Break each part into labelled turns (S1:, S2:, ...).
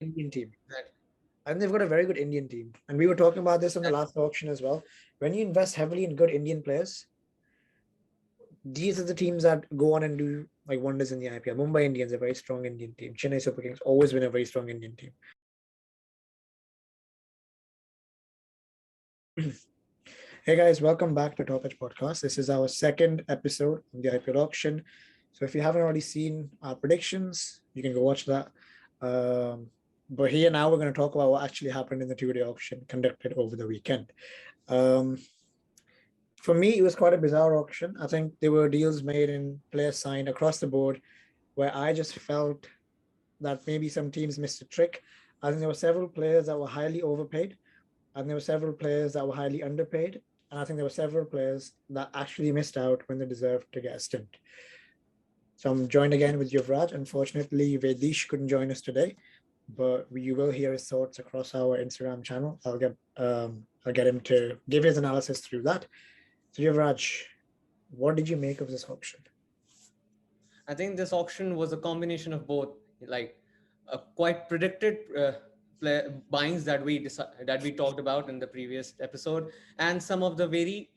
S1: Indian team.
S2: That
S1: And they've got a very good Indian team. And we were talking about this on the last auction as well. When you invest heavily in good Indian players, these are the teams that go on and do like wonders in the IPL. Mumbai Indians, a very strong Indian team. Chennai Super Kings always been a very strong Indian team. Hey guys, welcome back to Top Edge Podcast. This is our second episode of the IPL auction. So if you haven't already seen our predictions, you can go watch that. But here now we're going to talk about what actually happened in the two-day auction conducted over the weekend. Um, for me, it was quite a bizarre auction. I think there were deals made and players signed across the board where I just felt that maybe some teams missed a trick. I think there were several players that were highly overpaid, and there were several players that were highly underpaid. And I think there were several players that actually missed out when they deserved to get a stint. So I'm joined again with Yuvraj. Unfortunately, Vedish couldn't join us today, but you will hear his thoughts across our Instagram channel. I'll get him to give his analysis through that. So Yuvraj, what did you make of this auction?
S2: I think this auction was a combination of both, like quite predicted buyings that that we talked about in the previous episode, and some of the very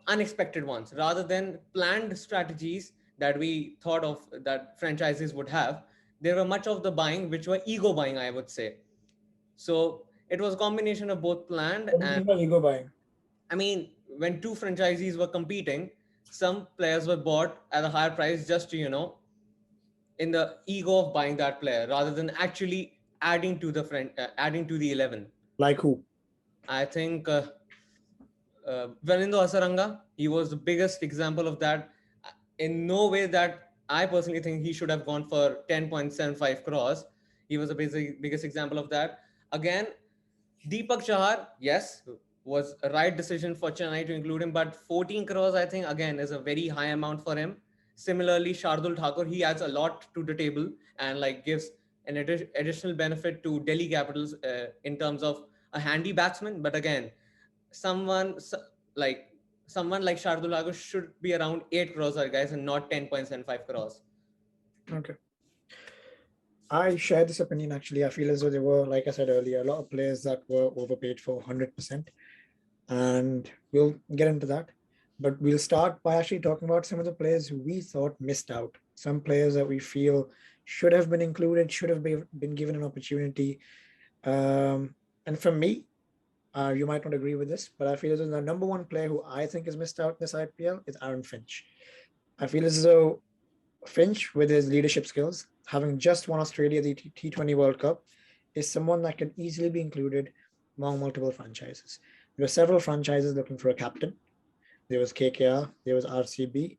S2: unexpected ones, rather than planned strategies that we thought of that franchises would have. There were much of the buying which were ego buying, I would say. So it was a combination of both planned
S1: What do you
S2: and,
S1: mean by ego buying?
S2: I mean, when two franchisees were competing, some players were bought at a higher price just to, in the ego of buying that player rather than actually adding to the 11.
S1: Like who?
S2: I think Vanindo Asaranga, he was the biggest example of that. In no way that I personally think he should have gone for 10.75 crores. He was the biggest example of that. Again, Deepak Chahar, yes, was a right decision for Chennai to include him, but 14 crores, I think, again, is a very high amount for him. Similarly, Shahrdal Thakur, he adds a lot to the table and like gives an additional benefit to Delhi Capitals in terms of a handy batsman. But again, someone like someone like Shahrdal Thakur should be around 8 crores, guys, and not 10.75 crores.
S1: Okay. I share this opinion actually. I feel as though there were, like I said earlier, a lot of players that were overpaid for 100%. And we'll get into that. But we'll start by actually talking about some of the players who we thought missed out. Some players that we feel should have been included, should have been given an opportunity. And for me, you might not agree with this, but I feel as though the number one player who I think is missed out in this IPL is Aaron Finch. I feel as though Finch, with his leadership skills, having just won Australia the T20 World Cup, is someone that can easily be included among multiple franchises. There were several franchises looking for a captain. There was KKR, there was RCB.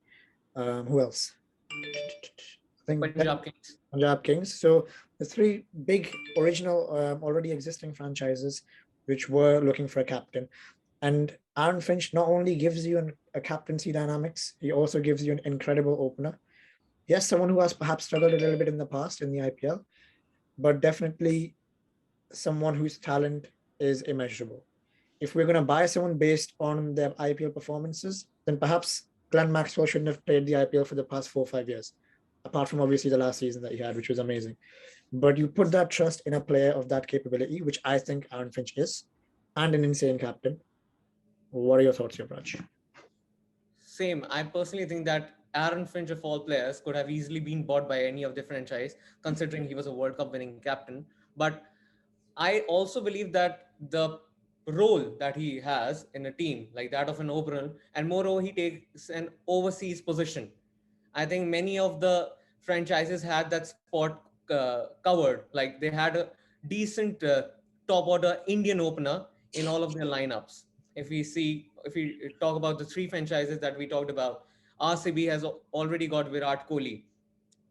S1: Who else? I think
S2: Punjab Kings.
S1: Punjab Kings. So the three big original, already existing franchises which were looking for a captain. And Aaron Finch not only gives you a captaincy dynamics, he also gives you an incredible opener. Yes, someone who has perhaps struggled a little bit in the past in the IPL, but definitely someone whose talent is immeasurable. If we're going to buy someone based on their IPL performances, then perhaps Glenn Maxwell shouldn't have played the IPL for the past 4 or 5 years, apart from obviously the last season that he had, which was amazing. But you put that trust in a player of that capability, which I think Aaron Finch is, and an insane captain. What are your thoughts here, Raj?
S2: Same. I personally think that Aaron Finch, of all players, could have easily been bought by any of the franchise, considering he was a World Cup winning captain. But I also believe that the role that he has in a team, like that of an opener, and moreover, he takes an overseas position. I think many of the franchises had that spot covered. Like they had a decent top order Indian opener in all of their lineups. If we talk about the three franchises that we talked about, RCB has already got Virat Kohli,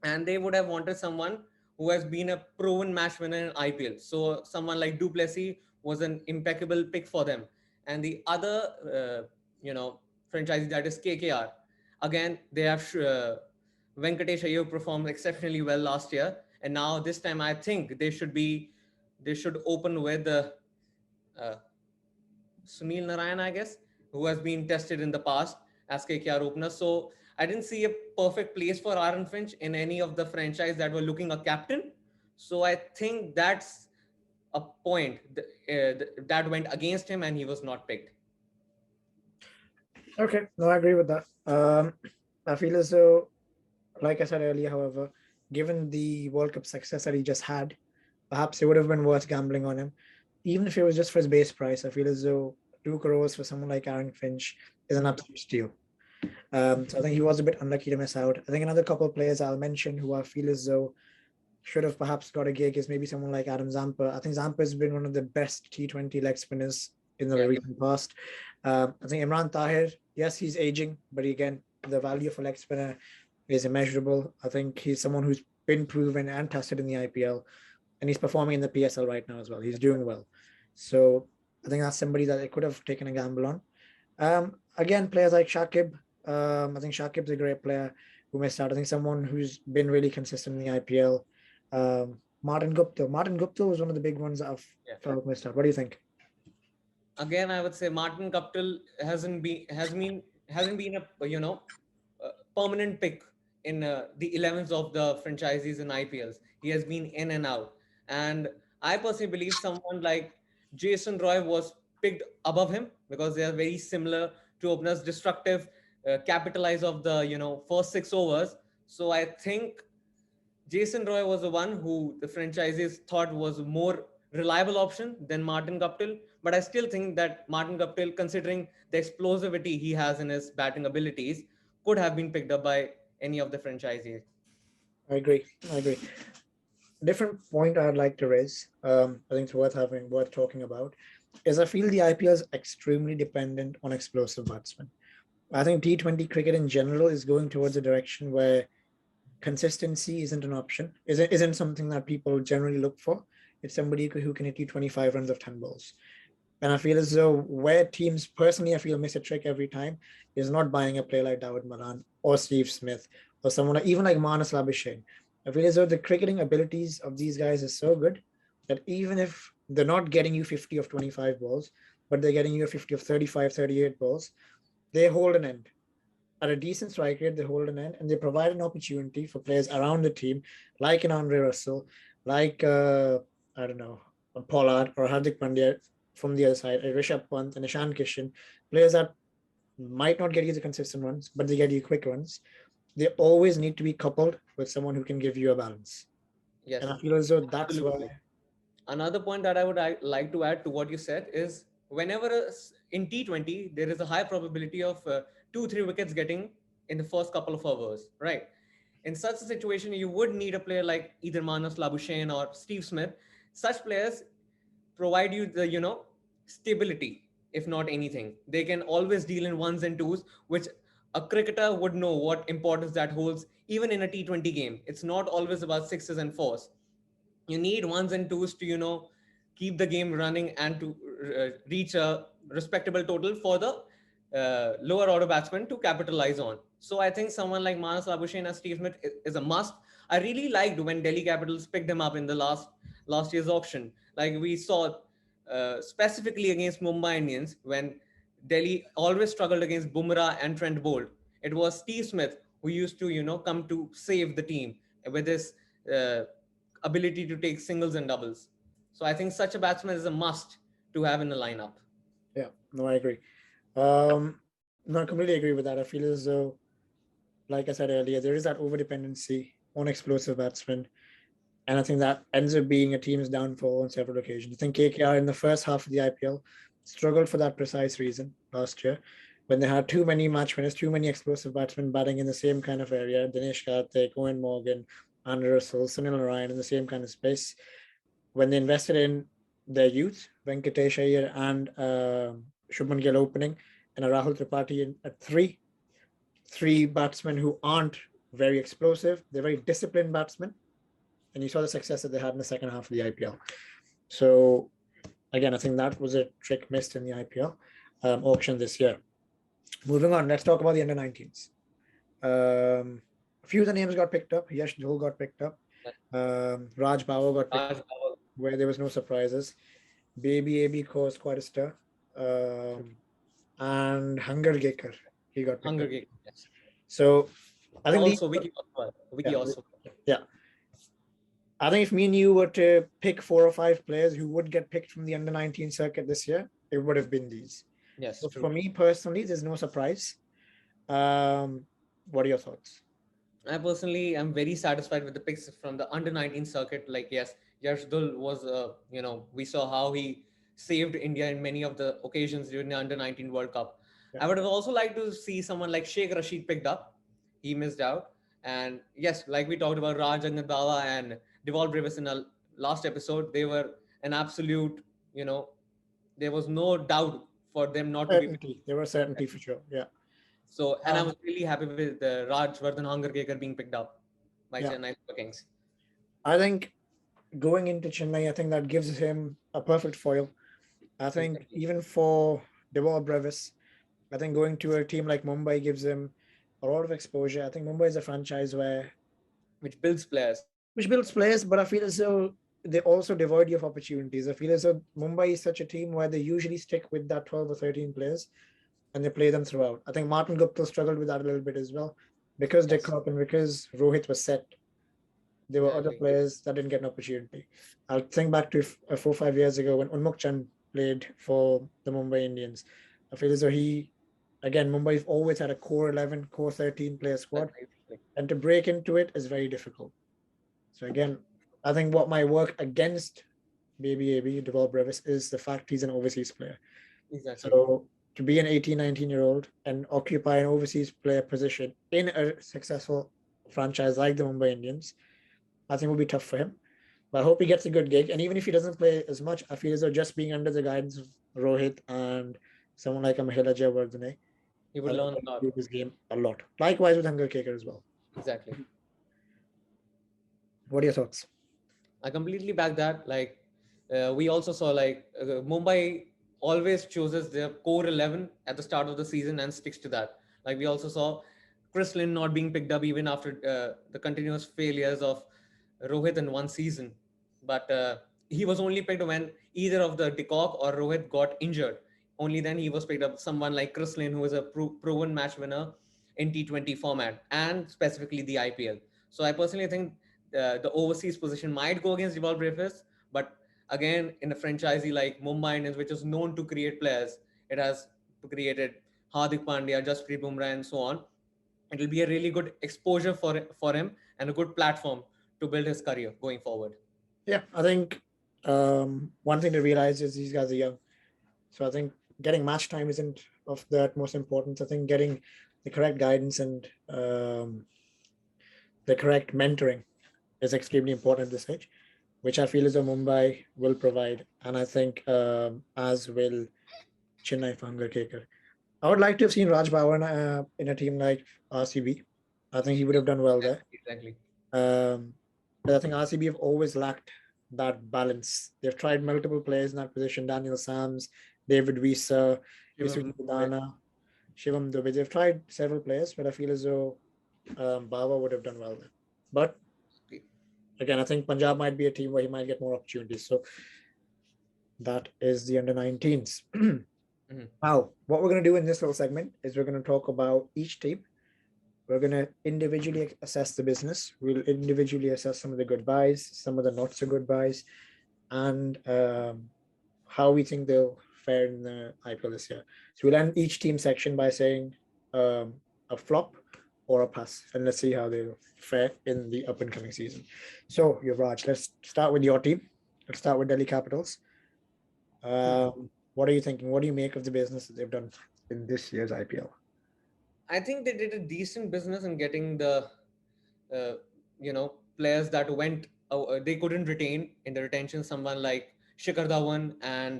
S2: and they would have wanted someone who has been a proven match winner in IPL. So someone like Duplessis was an impeccable pick for them. And the other, franchise, that is KKR. Again, they have Venkatesh Iyer performed exceptionally well last year, and now this time I think they should open with uh, Sunil Narayan, I guess, who has been tested in the past as KKR opener. So I didn't see a perfect place for Aaron Finch in any of the franchise that were looking a captain. So I think that's a point that went against him, and he was not picked.
S1: Okay, no, I agree with that. I feel as though, like I said earlier, however, given the World Cup success that he just had, perhaps it would have been worth gambling on him. Even if it was just for his base price, I feel as though 2 crores for someone like Aaron Finch is an absolute steal. So I think he was a bit unlucky to miss out. I think another couple of players I'll mention who I feel as though should have perhaps got a gig is maybe someone like Adam Zamper. I think Zamper has been one of the best T20 leg spinners in the
S2: Yeah.
S1: recent past. I think Imran Tahir, yes, he's aging, but again, the value of a leg spinner is immeasurable. I think he's someone who's been proven and tested in the IPL, and he's performing in the PSL right now as well. He's doing well. So I think that's somebody that I could have taken a gamble on. Again, players like Shakib. I think Shakib's a great player who missed out. I think someone who's been really consistent in the IPL. Martin Gupta. Martin Gupta was one of the big ones that I've felt missed out. What do you think?
S2: Again, I would say Martin Kaptil hasn't been a permanent pick in the 11s of the franchises in IPLs. He has been in and out, and I personally believe someone like Jason Roy was picked above him because they are very similar to openers, destructive, capitalize of the first 6 overs. So I think Jason Roy was the one who the franchises thought was a more reliable option than Martin Guptill. But I still think that Martin Guptill, considering the explosivity he has in his batting abilities, could have been picked up by any of the franchises.
S1: I agree. I agree. Different point I'd like to raise. I think it's worth talking about. Is I feel the IPL is extremely dependent on explosive batsmen. I think T20 cricket in general is going towards a direction where consistency isn't an option, isn't something that people generally look for. It's somebody who can hit you 25 runs of 10 balls. And I feel as though where teams personally, I feel miss a trick every time is not buying a player like Dawood Malan or Steve Smith or someone like, even like Manas Labuschagne. I feel as though the cricketing abilities of these guys is so good that even if they're not getting you 50 of 25 balls, but they're getting you a 50 of 35, 38 balls, they hold an end. At a decent strike rate, they hold an end and they provide an opportunity for players around the team, like an Andre Russell, like, I don't know, a Pollard or Hardik Pandya from the other side, a Rishabh Pant and Ishan Kishan, players that might not get you the consistent ones, but they get you quick ones. They always need to be coupled with someone who can give you a balance. And
S2: Yes,
S1: I feel as though that's why.
S2: absolutely. Another point that I would like to add to what you said is whenever in T20 there is a high probability of 2-3 wickets getting in the first couple of overs, right? In such a situation, you would need a player like either Manas Labuschagne or Steve Smith. Such players provide you the stability, if not anything. They can always deal in ones and twos, which a cricketer would know what importance that holds even in a T20 game. It's not always about sixes and fours. You need ones and twos to keep the game running and to reach a respectable total for the lower order batsmen to capitalize on. So I think someone like Manas Labuschagne and Steve Smith is a must. I really liked when Delhi Capitals picked them up in the last year's auction. Like we saw specifically against Mumbai Indians when Delhi always struggled against Bumrah and Trent Bolt. It was Steve Smith who used to come to save the team with his uh, ability to take singles and doubles. So I think such a batsman is a must to have in the lineup.
S1: Yeah, no, I agree. Um, no, I completely agree with that. I feel as though, like I said earlier, there is that over dependency on explosive batsmen. And I think that ends up being a team's downfall on several occasions. I think KKR in the first half of the IPL struggled for that precise reason last year when they had too many match winners, too many explosive batsmen batting in the same kind of area. Dinesh Karthik, Owen Morgan, Andrew Russell, Sunil Narayan in the same kind of space. When they invested in their youth, Venkatesh Iyer and Shubman Gill opening, and a Rahul Tripathi at three batsmen who aren't very explosive. They're very disciplined batsmen, and you saw the success that they had in the second half of the IPL. So again, I think that was a trick missed in the IPL auction this year. Moving on, let's talk about the under-19s. A few of the names got picked up. Yash Dhul got picked up. Raj Bauer got picked up, where there was no surprises. Baby AB caused quite a stir. And Hunger Gaker, he got picked
S2: Hunger
S1: up.
S2: Game. Yes.
S1: So I think
S2: Also, Vicky
S1: yeah,
S2: also.
S1: yeah. I think if me and you were to pick 4 or 5 players who would get picked from the under-19 circuit this year, it would have been these.
S2: Yes,
S1: So
S2: true.
S1: for me personally, there's no surprise. What are your thoughts?
S2: I personally am very satisfied with the picks from the under 19 circuit. Like, yes, Yashdul was, we saw how he saved India in many of the occasions during the under 19 World Cup.
S1: Yeah.
S2: I would have also liked to see someone like Sheikh Rashid picked up. He missed out. And yes, like we talked about Raj Angadbawa and Deval Brevis in our last episode, they were an absolute, you know, there was no doubt for them not to be picked.
S1: Certainty. There was certainty for sure. Yeah.
S2: So, and I
S1: Um,
S2: was really happy with Raj Vardhan Hangarkekar being picked up by
S1: yeah.
S2: Chennai Super Kings.
S1: I think going into Chennai, I think that gives him a perfect foil. I think
S2: Exactly.
S1: even for Deval Brevis, I think going to a team like Mumbai gives him a lot of exposure. I think Mumbai is a franchise
S2: Which builds players.
S1: which builds players, but I feel as though they also devoid you of opportunities. I feel as though Mumbai is such a team where they usually stick with that 12 or 13 players and they play them throughout. I think Martin Gupta struggled with that a little bit as well because De
S2: Yes,
S1: Kock and because Rohit was set. There were other
S2: exactly.
S1: players that didn't get an opportunity. I'll think back to 4 or 5 years ago when Unmuk Chand played for the Mumbai Indians. I feel as though again, Mumbai's always had a core 11, core 13 player squad,
S2: Exactly.
S1: and to break into it is very difficult. So again, I think what might work against Baby AB, Deval Brevis, is the fact he's an overseas player.
S2: Exactly.
S1: So to be an 18, 19-year-old and occupy an overseas player position in a successful franchise like the Mumbai Indians, I think will be tough for him. But I hope he gets a good gig. And even if he doesn't play as much, I feel as though just being under the guidance of Rohit and someone like a Mahela Jayawardene,
S2: He
S1: I
S2: would
S1: think
S2: learn
S1: will
S2: a lot.
S1: improve his game a lot. Likewise with Hunger Kaker as well.
S2: Exactly.
S1: What are your thoughts?
S2: I completely back that. Like, we also saw like Mumbai always chooses their core 11 at the start of the season and sticks to that. Like, we also saw Chris Lynn not being picked up even after the continuous failures of Rohit in one season. But he was only picked when either of the Decock or Rohit got injured. Only then he was picked up. Someone like Chris Lynn, who is a proven match winner in T20 format and specifically the IPL. So I personally think the overseas position might go against Deval Brevis, but again, in a franchisee like Mumbai Indians, which is known to create players, it has created Hardik Pandya, Jasprit Bumrah, and so on. It will be a really good exposure for him and a good platform to build his career going forward.
S1: Yeah, I think one thing to realize is these guys are young. So I think getting match time isn't of the utmost importance. I think getting the correct guidance and the correct mentoring is extremely important at this stage, which I feel is a Mumbai will provide. And I think as will Chennai for Hunger Kaker. I would like to have seen Raj Bhawan in a team like RCB. I think he would have done well there.
S2: Exactly.
S1: But I think RCB have always lacked that balance. They've tried multiple players in that position: Daniel Sams, David Wieser, Visuji Dana, Shivam Dubey. They've tried several players, but I feel as though Bawa would have done well there. But again, I think Punjab might be a team where he might get more opportunities. So that is the under 19s. Now, what we're going to do in this little segment is we're going to talk about each team. We're going to individually assess the business. We'll individually assess some of the good buys, some of the not so good buys, and how we think they'll fare in the IPL this year. So we'll end each team section by saying a flop or a pass, and let's see how they'll fare in the up and coming season. So, Yuvraj, let's start with your team. Let's start with Delhi Capitals. What are you thinking? What do you make of the business that they've done in this year's IPL?
S2: I think they did a decent business in getting the, players that went, they couldn't retain in the retention. Someone like Shikhar Dhawan and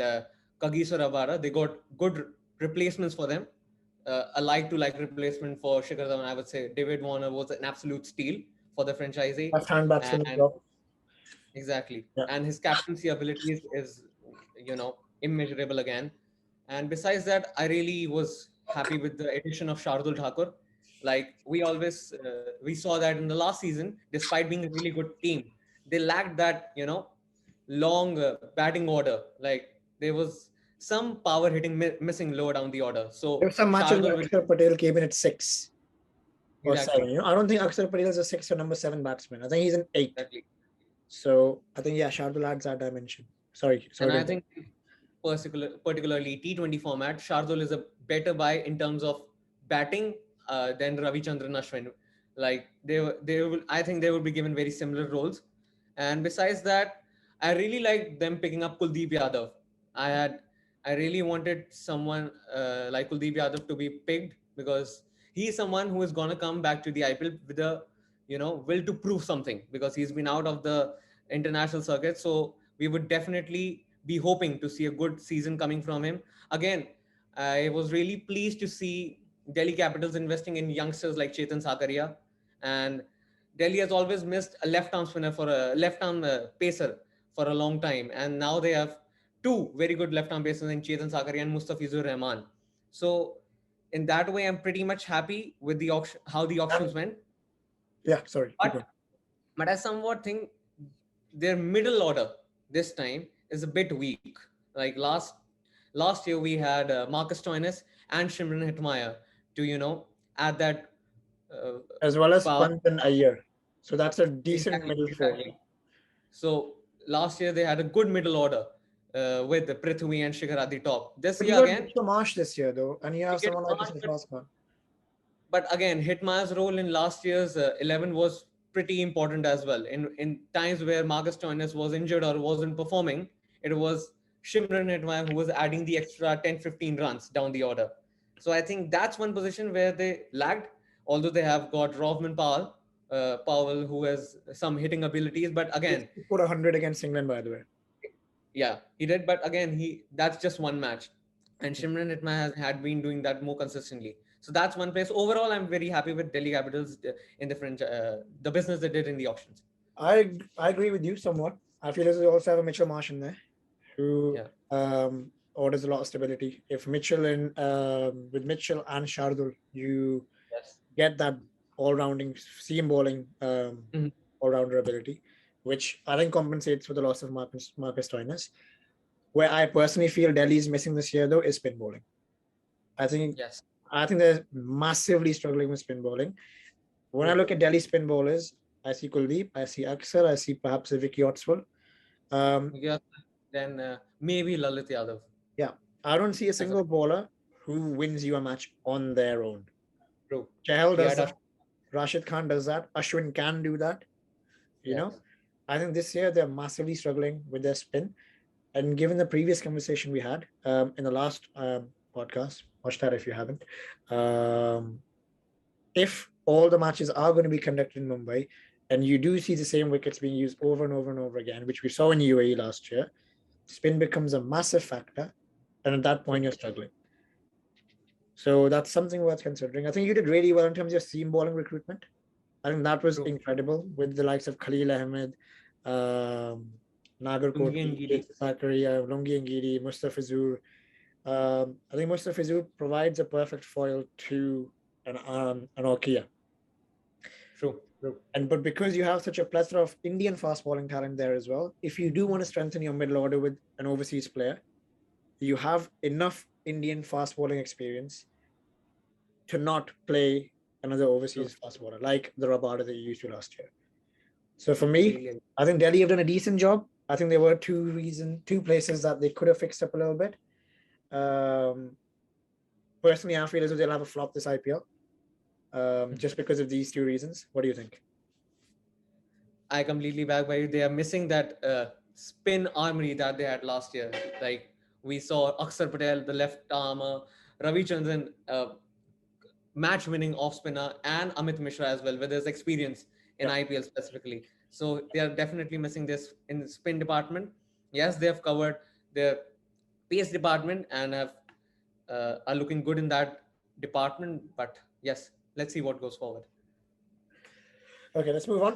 S2: Kagiso Rabada, they got good replacements for them. A like-to-like replacement for Shikhar Dhawan, I would say David Warner was an absolute steal for the franchisee.
S1: Left-hand batsman as
S2: And
S1: well.
S2: exactly.
S1: Yeah.
S2: And his captaincy abilities is, immeasurable again. And besides that, I really was happy with the addition of Shahrdal Thakur. Like we saw that in the last season, despite being a really good team, they lacked that, long batting order. Like there was some power hitting missing lower down the order.
S1: There
S2: So
S1: were some matches where
S2: Shardul will
S1: Akshar Patel came in at 6 or 7.
S2: exactly,
S1: I don't think Akshar Patel is a 6 or number 7 batsman. I think he's an 8.
S2: exactly.
S1: So I think yeah, Shardul adds that dimension. Sorry
S2: And
S1: to
S2: I
S1: interrupt.
S2: think particularly T20 format, Shardul is a better buy in terms of batting than Ravichandran Ashwin. Like they will, I think they will be given very similar roles. And besides that, I really like them picking up Kuldeep Yadav. I had I really wanted someone like Kuldeep Yadav to be picked because he is someone who is gonna come back to the IPL with a will to prove something because he's been out of the international circuit. So we would definitely be hoping to see a good season coming from him. Again, I was really pleased to see Delhi Capitals investing in youngsters like Chetan Sakaria, and Delhi has always missed a left arm spinner for a left arm pacer for a long time, and now they have two very good left arm pacers in Chetan Sakaria and Mustafizur Rahman. So in that way, I'm pretty much happy with the auction, how the auctions
S1: And
S2: went.
S1: yeah, sorry, keep
S2: But
S1: going.
S2: I somewhat think their middle order this time is a bit weak. Like last year we had Marcus Stoinis and Shimron Hetmeyer to add that uh,
S1: As well as
S2: power.
S1: Pant and Iyer. So that's a decent
S2: Exactly,
S1: middle four.
S2: exactly. So last year they had a good middle order with Prithvi and Shikhar at the top. This
S1: But you
S2: year
S1: got
S2: again,
S1: Mitchell Marsh this year though, and you
S2: we
S1: have
S2: get
S1: someone like
S2: Marsh,
S1: Ismail Osman.
S2: but again, Hitma's role in last year's 11 was pretty important as well. In times where Marcus Stoinis was injured or wasn't performing, it was Shimron Hetma who was adding the extra 10, 15 runs down the order. So I think that's one position where they lagged, although they have got Rovman Powell, who has some hitting abilities. But
S1: He
S2: again,
S1: put 100 against England, by the way.
S2: yeah, he did. But again, he that's just one match, and Shimran Hitma has had been doing that more consistently. So that's one place. Overall, I'm very happy with Delhi Capitals in the business they did in the auctions.
S1: I agree with you somewhat. I feel as we also have a Mitchell Marsh in there who
S2: Yeah.
S1: orders a lot of stability. If Mitchell and with Mitchell and Shardul, you
S2: Yes.
S1: get that all-rounding seam bowling
S2: Mhm.
S1: all-rounder ability, which I think compensates for the loss of Marcus Stoinis. Where I personally feel Delhi is missing this year though is spin bowling. I think
S2: Yes.
S1: I think they're massively struggling with spin bowling. When I
S2: True.
S1: look at Delhi spin bowlers, I see Kuldeep, I see Axel, I see perhaps a Vicky Otswell.
S2: Yeah. Then maybe Lalit Yadav.
S1: Yeah, I don't see a
S2: As a
S1: single bowler who wins you a match on their own.
S2: true.
S1: Chahal
S2: We
S1: does
S2: had
S1: that.
S2: a
S1: Rashid Khan does that. Ashwin can do that. You know,
S2: yes.
S1: I think this year they're massively struggling with their spin. And given the previous conversation we had in the last podcast, watch that if you haven't. Um, if all the matches are going to be conducted in Mumbai, and you do see the same wickets being used over and over and over again, which we saw in UAE last year, spin becomes a massive factor. And at that point,
S2: True.
S1: you're struggling. So that's something worth considering. I think you did really well in terms of seam bowling recruitment. I think that was
S2: True.
S1: incredible with the likes of Khalil Ahmed, um, Nagar
S2: Lungi
S1: Koti,
S2: and Giri.
S1: Zakaria, Lungi Ngiri, Mustafizur. I think Mustafizur provides a perfect foil to an Orkia.
S2: True. True.
S1: But because you have such a plethora of Indian fast bowling talent there as well, if you do want to strengthen your middle order with an overseas player, you have enough Indian fast bowling experience to not play another
S2: True.
S1: overseas fast bowler like the Rabada that you used to last year. So for me,
S2: Completely.
S1: I think Delhi have done a decent job. I think there were two places that they could have fixed up a little bit. Um, Personally, I feel as though they'll have a flop this IPL, just because of these two reasons. What do you think?
S2: I completely back by you. They are missing that spin armory that they had last year. Like we saw Akshar Patel, the left armer, Ravi Chandran, match-winning off spinner, and Amit Mishra as well, with his experience in
S1: Yeah.
S2: IPL specifically. So they are definitely missing this in the spin department. Yes, they have covered their pace department and are looking good in that department. But yes, let's see what goes forward.
S1: Okay, let's move on.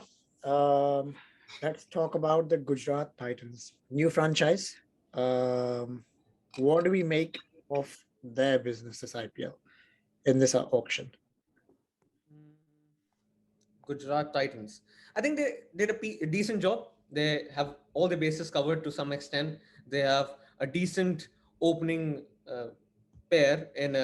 S1: Um, let's talk about the Gujarat Titans new franchise. Um, what do we make of their business this IPL in this auction?
S2: Gujarat Titans. I think they did a decent job. They have all the bases covered to some extent. They have a decent opening pair in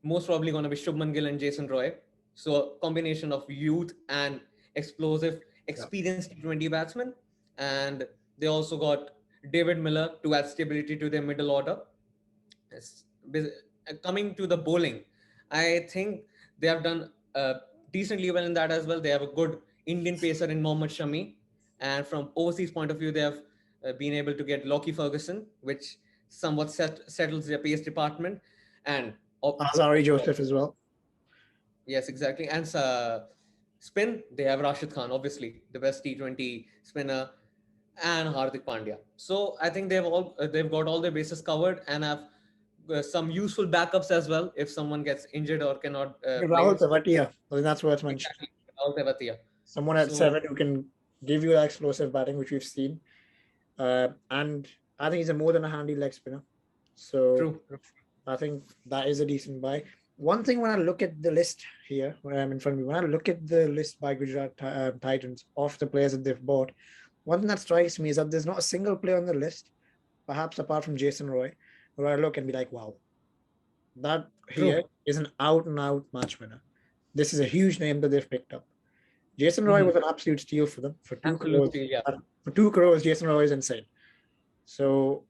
S2: most probably going to be Shubman Gill and Jason Roy. So a combination of youth and explosive,
S1: Yeah.
S2: experienced T20 batsmen. and they also got David Miller to add stability to their middle order. Yes. Coming to the bowling, I think they have done decently well in that as well. They have a good Indian pacer in Mohammad Shami, and from overseas point of view, they have been able to get Lockie Ferguson, which somewhat settles their pace department. And
S1: Azari Joseph as well.
S2: yes, exactly. And spin, they have Rashid Khan, obviously the best T20 spinner, and Hardik Pandya. So I think they've got all their bases covered and have some useful backups as well if someone gets injured or cannot play.
S1: Rahul Tewatia, I think that's worth mentioning.
S2: Exactly, Rahul Tewatia.
S1: Someone at
S2: So
S1: 7 who can give you that explosive batting, which we've seen. And I think he's a more than a handy leg spinner. So
S2: true.
S1: I think that is a decent buy. One thing when I look at the list here, when I'm in front of me, when I look at the list by Gujarat Titans of the players that they've bought, one thing that strikes me is that there's not a single player on the list, perhaps apart from Jason Roy, where I look and be like, wow, that here is an out and out match winner. This is a huge name that they've picked up. Jason Roy was an absolute steal for them for 2 crores.
S2: Steal, yeah.
S1: For 2 crores, Jason Roy is insane. So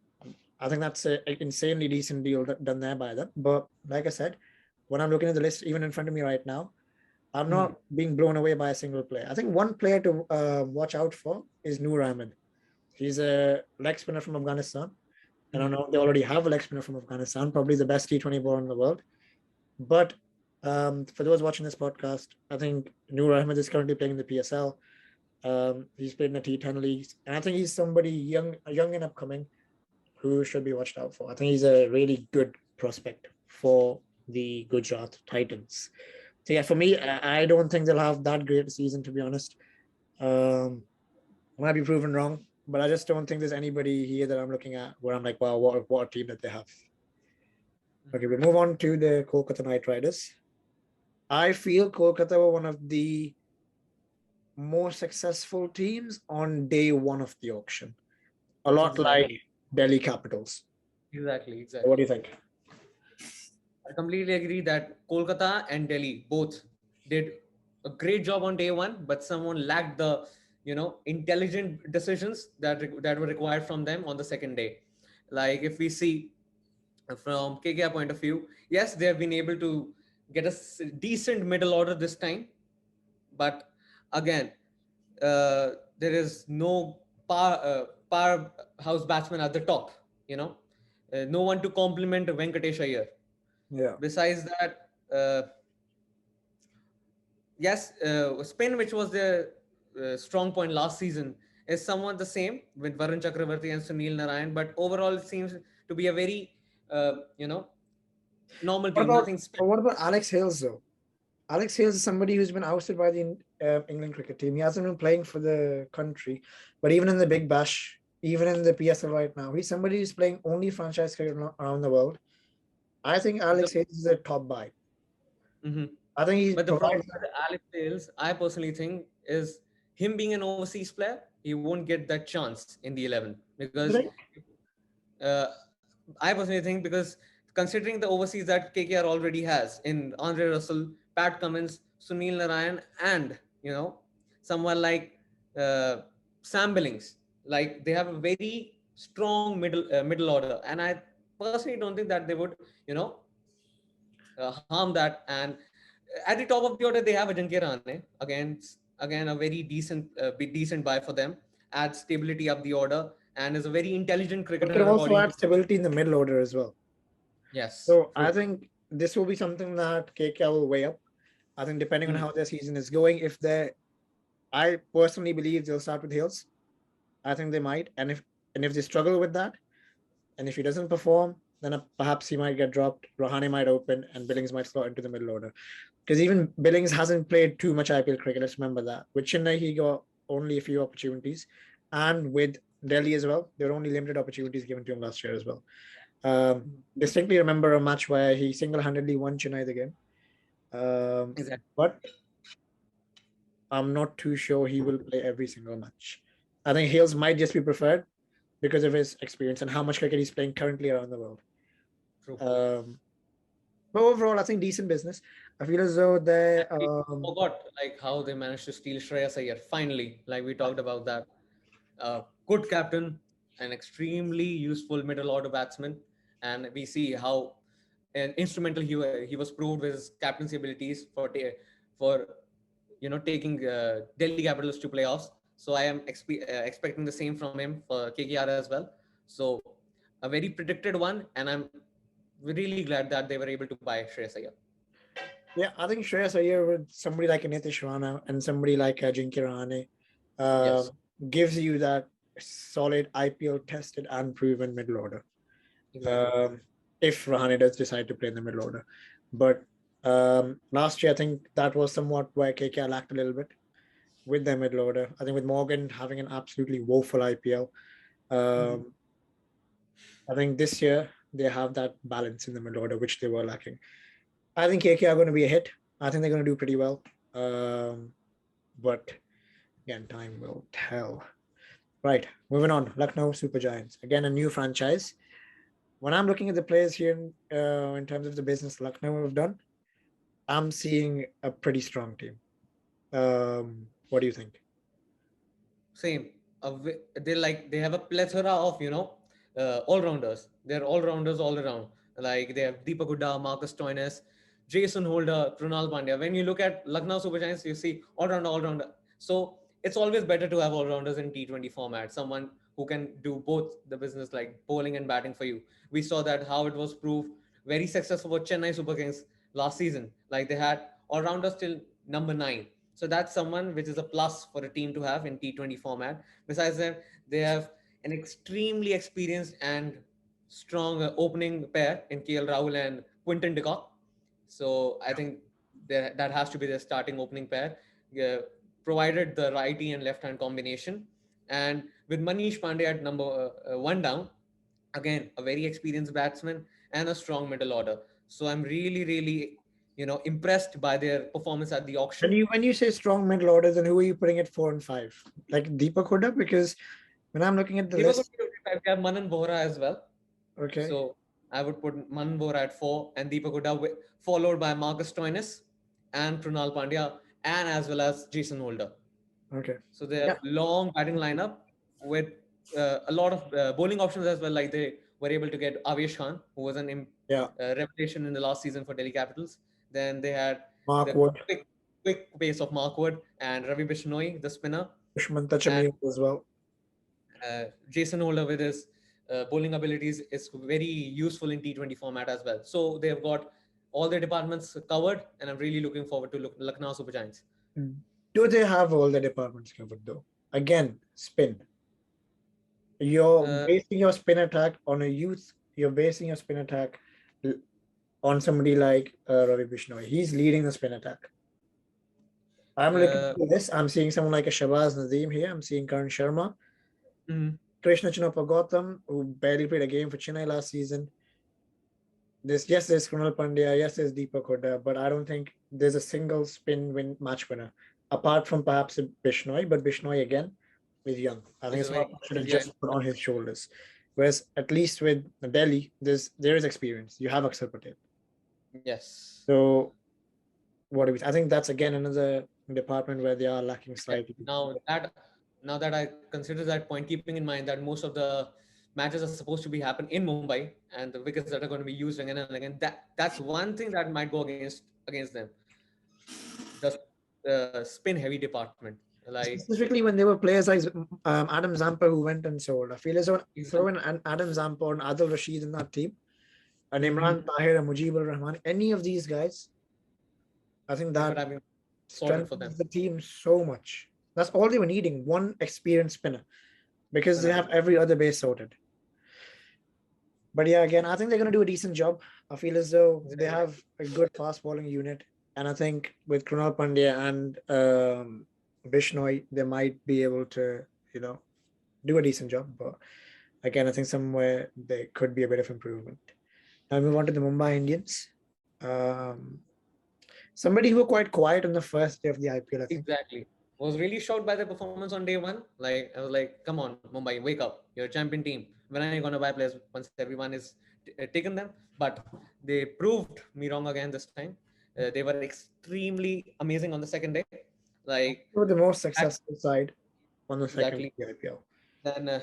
S1: I think that's an insanely decent deal done there by them. But like I said, when I'm looking at the list, even in front of me right now, I'm not being blown away by a single player. I think one player to watch out for is Noor Ahmed. He's a leg spinner from Afghanistan. And I know they already have a leg spinner from Afghanistan, probably the best T20 bowler in the world. But for those watching this podcast, I think Noor Ahmed is currently playing in the PSL. He's played in the T10 leagues. And I think he's somebody young and upcoming who should be watched out for. I think he's a really good prospect for the Gujarat Titans. So yeah, for me, I don't think they'll have that great a season, to be honest. Might be proven wrong, but I just don't think there's anybody here that I'm looking at where I'm like, wow, what a team that they have. Okay, we move on to the Kolkata Knight Riders. I feel Kolkata were one of the more successful teams on day one of the auction. A lot like Delhi Capitals.
S2: Exactly.
S1: What do you think?
S2: I completely agree that Kolkata and Delhi both did a great job on day one, but someone lacked the intelligent decisions that were required from them on the second day. Like if we see from KKR point of view, yes, they have been able to get a decent middle order this time, but again, there is no powerhouse batsman at the top. No one to complement Venkatesh Iyer.
S1: Yeah.
S2: Besides that, yes, Spain, which was their strong point last season, is somewhat the same with Varun Chakravarti and Sunil Narayan. But overall, it seems to be a very, normal team. Nothing special.
S1: What about Alex Hales, though? Alex Hales is somebody who's been ousted by the England cricket team. He hasn't been playing for the country, but even in the Big Bash, even in the PSL right now, he's somebody who's playing only franchise cricket around the world. I think Alex Hales is a top buy. I think he's.
S2: But the problem with Alex Hales, I personally think, is him being an overseas player, he won't get that chance in the 11 because I personally think because considering the overseas that KKR already has in Andre Russell, Pat Cummins, Sunil Narayan, and someone like Sam Billings, like they have a very strong middle order, and I personally don't think that they would harm that. And at the top of the order, they have Ajinkya Rahane. Again, a very decent buy for them. Adds stability up the order and is a very intelligent cricketer.
S1: It can also add stability in the middle order as well.
S2: Yes.
S1: So true. I think this will be something that KKR will weigh up. I think depending on how their season is going, I personally believe they'll start with Hales. I think they might, and if they struggle with that, and if he doesn't perform, then perhaps he might get dropped. Rahane might open, and Billings might slot into the middle order. Because even Billings hasn't played too much IPL cricket. Let's remember that. With Chennai, he got only a few opportunities, and with Delhi as well, there were only limited opportunities given to him last year as well. Distinctly remember a match where he single-handedly won Chennai the game.
S2: Exactly.
S1: But I'm not too sure he will play every single match. I think Hales might just be preferred because of his experience and how much cricket he's playing currently around the world. True. But overall, I think decent business. I feel as though they
S2: forgot like how they managed to steal Shreyas Iyer finally. Like we talked about that. a good captain, an extremely useful middle order batsman, and we see how instrumental he was proved with his captaincy abilities for taking Delhi Capitals to playoffs. So I am expecting the same from him for KKR as well. So a very predicted one, and I'm really glad that they were able to buy Shreyas Iyer.
S1: Yeah, I think Shreyas Iyer with somebody like Nitish Rana and somebody like Ajinkya Rahane uh,
S2: Yes,
S1: gives you that solid IPL tested and proven middle order.
S2: exactly.
S1: Um, if Rahane does decide to play in the middle order. But last year, I think that was somewhat where KKR lacked a little bit with their middle order. I think with Morgan having an absolutely woeful IPL,
S2: Mhm.
S1: um, I think this year they have that balance in the middle order, which they were lacking. I think KKR are going to be a hit. I think they're going to do pretty well. But again, time will tell. Right, moving on. Lucknow Supergiants. Again, a new franchise. When I'm looking at the players here in terms of the business Lucknow have done, I'm seeing a pretty strong team. What do you think?
S2: Same. They have a plethora of all rounders. They're all rounders all around. Like they have Deepak Hooda, Marcus Stoinis, Jason Holder, Krunal Pandya. When you look at Lucknow Super Giants, you see all rounder. So it's always better to have all rounders in T20 format. Someone who can do both the business like bowling and batting for you. We saw that how it was proved very successful for Chennai Super Kings last season. Like they had all rounders till number 9. So that's someone which is a plus for a team to have in T20 format. Besides them, they have an extremely experienced and strong opening pair in KL Rahul and Quinton de Kock. So I think that has to be their starting opening pair, uh, provided the righty and left hand combination. And with Manish Pandey at number 1 down, again a very experienced batsman and a strong middle order. So I'm really impressed by their performance at the
S1: When
S2: auction.
S1: you say strong middle orders, then who are you putting at 4 and 5? Like Deepak Hooda? Because when I'm looking at the
S2: Deepak would
S1: list,
S2: be 55. We have Manan Bohra as well.
S1: okay,
S2: So I would put Manan Bohra at 4 and Deepak Hooda followed by Marcus Stoinis and Krunal Pandya and as well as Jason Holder.
S1: okay,
S2: So they have
S1: yeah,
S2: long batting lineup with a lot of bowling options as well. Like they were able to get Avesh Khan, who was an
S1: yeah.
S2: revelation in the last season for Delhi Capitals. Then they had
S1: Mark
S2: the
S1: Wood,
S2: quick pace of Mark Wood and Ravi Bishnoi, the spinner,
S1: Dushman
S2: and
S1: Tachami as well.
S2: Jason Holder with his bowling abilities is very useful in T20 format as well. So they've got all their departments covered, and I'm really looking forward to Lucknow Super Giants.
S1: Do they have all the departments covered though? Again, spin. You're
S2: Uh,
S1: basing your spin attack on a youth. You're basing your spin attack on somebody like Ravi Bishnoi. He's leading the spin attack. I'm looking
S2: uh,
S1: at this. I'm seeing someone like a Shabazz Nadeem here. I'm seeing Karan Sharma,
S2: mm,
S1: Krishna Chinappa Gautam, who barely played a game for Chennai last season. There's Krunal Pandya, yes, there's Deepak Hooda, but I don't think there's a single spin win match winner, apart from perhaps Bishnoi, but Bishnoi again is young. I think
S2: is a
S1: it's not
S2: very
S1: should have
S2: yeah.
S1: just put on his shoulders. Whereas at least with Delhi, there is experience. You have Akshar Patel.
S2: Yes.
S1: So what do we? I think that's again another department where they are lacking
S2: Exactly.
S1: slightly.
S2: Now that I consider that point, keeping in mind that most of the matches are supposed to be happen in Mumbai and the wickets that are going to be used again and again, that's one thing that might go against them. The spin heavy department, like
S1: Specifically when there were players like Adam Zamper who went and sold. I feel as though
S2: exactly.
S1: throwing an Adam Zamper and Adil Rashid in that team, and
S2: Mhm.
S1: Imran Tahir and Mujibur Rahman, any of these guys, I think
S2: It would
S1: that
S2: have been sorted for them.
S1: strengthens the team so much. That's all they were needing, one experienced spinner, because they
S2: Spinner.
S1: have every other base sorted. But yeah, again, I think they're going to do a decent job. I feel as though they
S2: Exactly.
S1: have a good fast bowling unit. And I think with Krunal Pandya and Bishnoi, they might be able to, you know, do a decent job. But again, I think somewhere there could be a bit of improvement. Now move on to the Mumbai Indians. Um, somebody who were quite quiet on the first day of the IPL, I think.
S2: Exactly. Was really shocked by their performance on day one. Like I was like, "Come on, Mumbai, wake up! You're a champion team. When are you gonna buy players once everyone is taken them?" But they proved me wrong again this time. They were extremely amazing on the second day. Like
S1: They were the most
S2: that
S1: successful side on the second
S2: exactly.
S1: of the IPL.
S2: Then,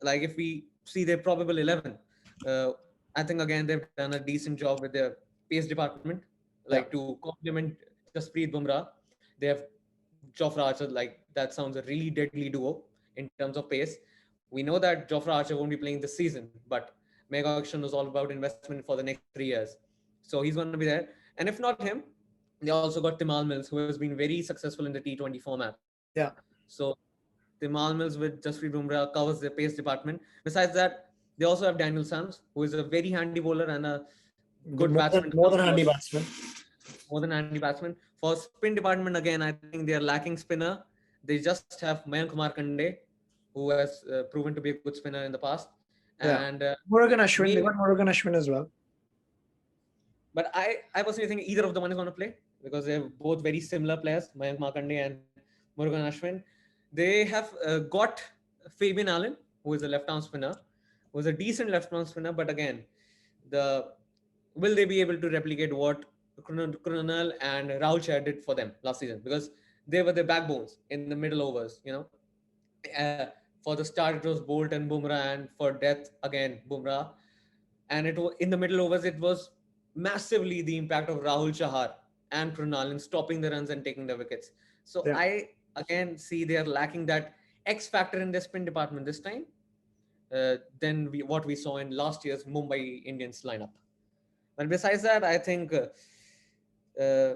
S2: like if we see their probable 11, uh, I think again they've done a decent job with their pace department.
S1: Yeah.
S2: Like to complement Jasprit Bumrah, they have Jofra Archer. Like that sounds a really deadly duo in terms of pace. We know that Jofra Archer won't be playing this season, but Mega Auction was all about investment for the next 3 years. So he's going to be there. And if not him, they also got Timal Mills, who has been very successful in the T20 format.
S1: Yeah.
S2: So Timal Mills with Jasprit Bumrah covers their pace department. Besides that, they also have Daniel Sams, who is a very handy bowler and a good batsman to
S1: More
S2: come
S1: than handy
S2: across.
S1: batsman.
S2: More than handy batsman. For spin department, again, I think they are lacking spinner. They just have Mayank Markande, who has proven to be a good spinner in the past.
S1: Yeah.
S2: And
S1: Murugan Ashwin. They
S2: maybe,
S1: got Murugan Ashwin as well.
S2: but I personally think either of the one is going to play because they're both very similar players, Mayank Markande and Murugan Ashwin. They have got Fabian Allen, who is a left-arm spinner, who is a decent left-arm spinner, but again, the will they be able to replicate what Krunal and Rahul Chahar did for them last season? Because they were the backbones in the middle overs, For the start, it was Bolt and Bumrah, and for death, again, Bumrah. And in the middle overs, it was massively the impact of Rahul Chahar and Krunal in stopping the runs and taking the wickets. So
S1: Yeah.
S2: I again see they are lacking that X factor in their spin department this time than what we saw in last year's Mumbai Indians lineup. But besides that, I think uh,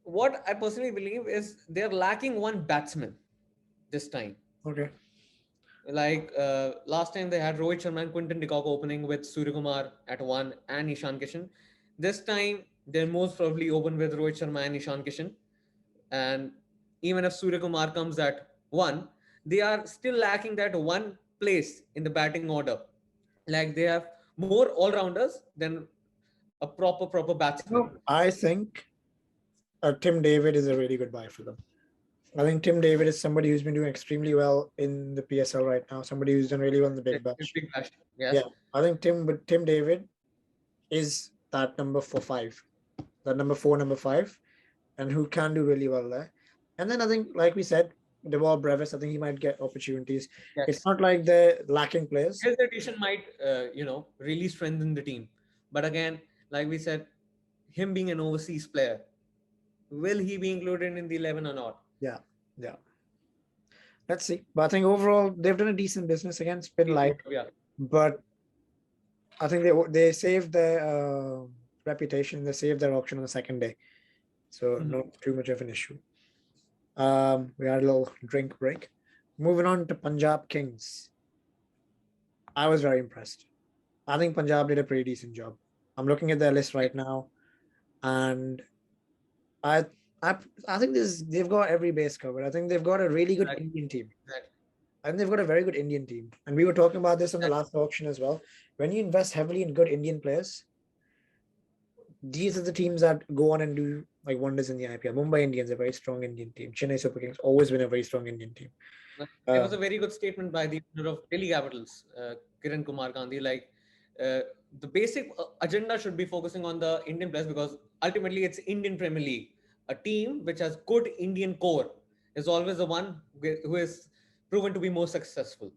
S2: what I personally believe is they're lacking one batsman this time.
S1: Okay.
S2: Like last time they had Rohit Sharma and Quinton de Kock opening with Suryakumar at one and Ishan Kishan. This time they're most probably open with Rohit Sharma and Ishan Kishan. And even if Suryakumar comes at one, they are still lacking that one place in the batting order. Like they have more all rounders than a proper batsman.
S1: No, I think Tim David is a really good buy for them. I think Tim David is somebody who's been doing extremely well in the PSL right now. Somebody who's done really well in the Big Bash.
S2: Big Bash. Yes.
S1: Yeah, I think Tim David is that number 4-5, that number 4, number 5, and who can do really well there. And then I think, like we said, Deval Brevis, I think he might get opportunities.
S2: Yes.
S1: It's not like they're lacking players.
S2: His addition might, really strengthen the team. But again, like we said, him being an overseas player, will he be included in the 11 or not?
S1: Yeah. Let's see. But I think overall they've done a decent business again. Spin light,
S2: Yeah.
S1: but I think they saved their reputation. They saved their auction on the second day, so not too much of an issue. We had a little drink break. Moving on to Punjab Kings. I was very impressed. I think Punjab did a pretty decent job. I'm looking at their list right now, and I think they've got every base covered. I think they've got a really good Indian team.
S2: Exactly.
S1: I think they've got a very good Indian team. And we were talking about this on the last auction as well. When you invest heavily in good Indian players, these are the teams that go on and do like wonders in the IPL. Mumbai Indians, a very strong Indian team. Chennai Super Kings always been a very strong Indian team.
S2: It was a very good statement by the owner of Delhi Capitals, Kiran Kumar Gandhi. Like the basic agenda should be focusing on the Indian players because ultimately it's Indian Premier League. A team which has good Indian core is always the one who is proven to be more successful.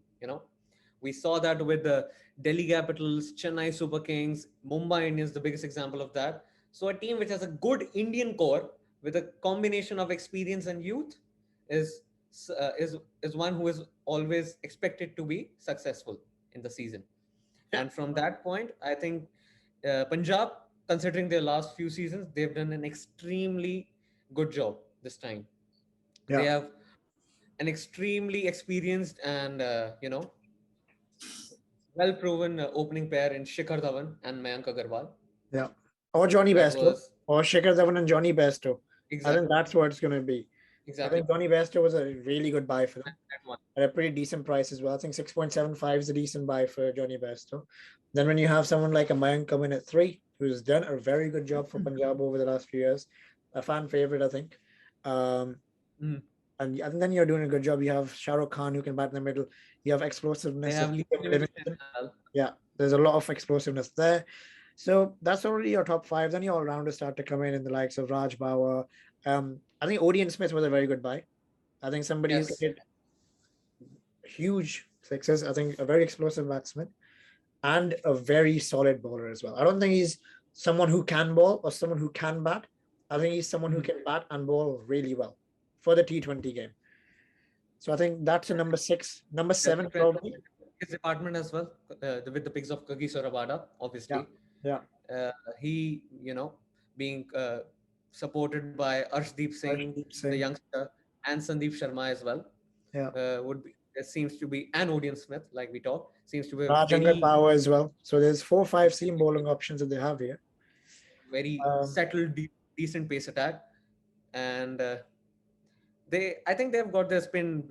S2: We saw that with the Delhi Capitals, Chennai Super Kings, Mumbai Indians, the biggest example of that. So a team which has a good Indian core with a combination of experience and youth is one who is always expected to be successful in the season. And from that point, I think Punjab, considering their last few seasons, they've done an extremely good job this time.
S1: Yeah.
S2: They have an extremely experienced and well-proven opening pair in Shikhar Dhawan and Mayank Agarwal.
S1: Yeah. Or Johnny Bairstow. Or Shikhar Dhawan and Johnny Bairstow. Exactly. I think that's what it's going to be.
S2: Exactly.
S1: I think Johnny Bairstow was a really good buy for them. At a pretty decent price as well. I think 6.75 is a decent buy for Johnny Bairstow. Then when you have someone like a Mayank come in at 3, who's done a very good job for Punjab over the last few years, a fan favorite, I think. And then you're doing a good job. You have Shah Rukh Khan who can bat in the middle. You have explosiveness. Yeah, there's a lot of explosiveness there. So that's already your top 5. Then your all-rounders start to come in the likes of Raj Bauer. I think Odin Smith was a very good buy. I think somebody who did huge sixes. I think a very explosive batsman and a very solid bowler as well. I don't think he's someone who can bowl or someone who can bat. I think he's someone who can bat and bowl really well for the T20 game. So I think that's a number 6. Number 7, probably.
S2: His department as well, with the picks of Kagiso Rabada, obviously.
S1: Yeah.
S2: He, being supported by Arshdeep Singh, the youngster, and Sandeep Sharma as well.
S1: Yeah.
S2: Would be there seems to be, and Odin Smith, like we talked, seems to be
S1: Rajendra Power as well. So there's 4-5 seam bowling options that they have here.
S2: Very settled, decent pace attack, and I think they've got their spin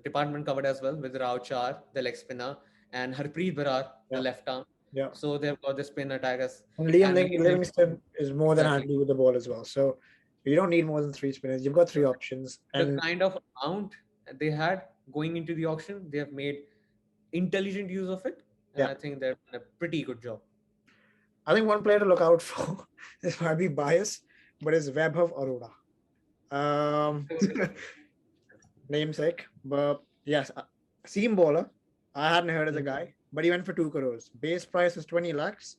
S2: department covered as well with Rao Char, the leg spinner, and Harpreet Barar, the left arm.
S1: Yeah.
S2: So they've got the spin attackers.
S1: And Liam Livingston is more than handy with the ball as well. So you don't need more than 3 spinners. You've got 3 options.
S2: And the kind of amount they had going into the auction, they have made intelligent use of it. And I think they've done a pretty good job.
S1: I think one player to look out for, this might be biased, but is Vaibhav Arora. Namesake. But yes, seam bowler. I hadn't heard of the guy, but he went for 2 crores. Base price was 20 lakhs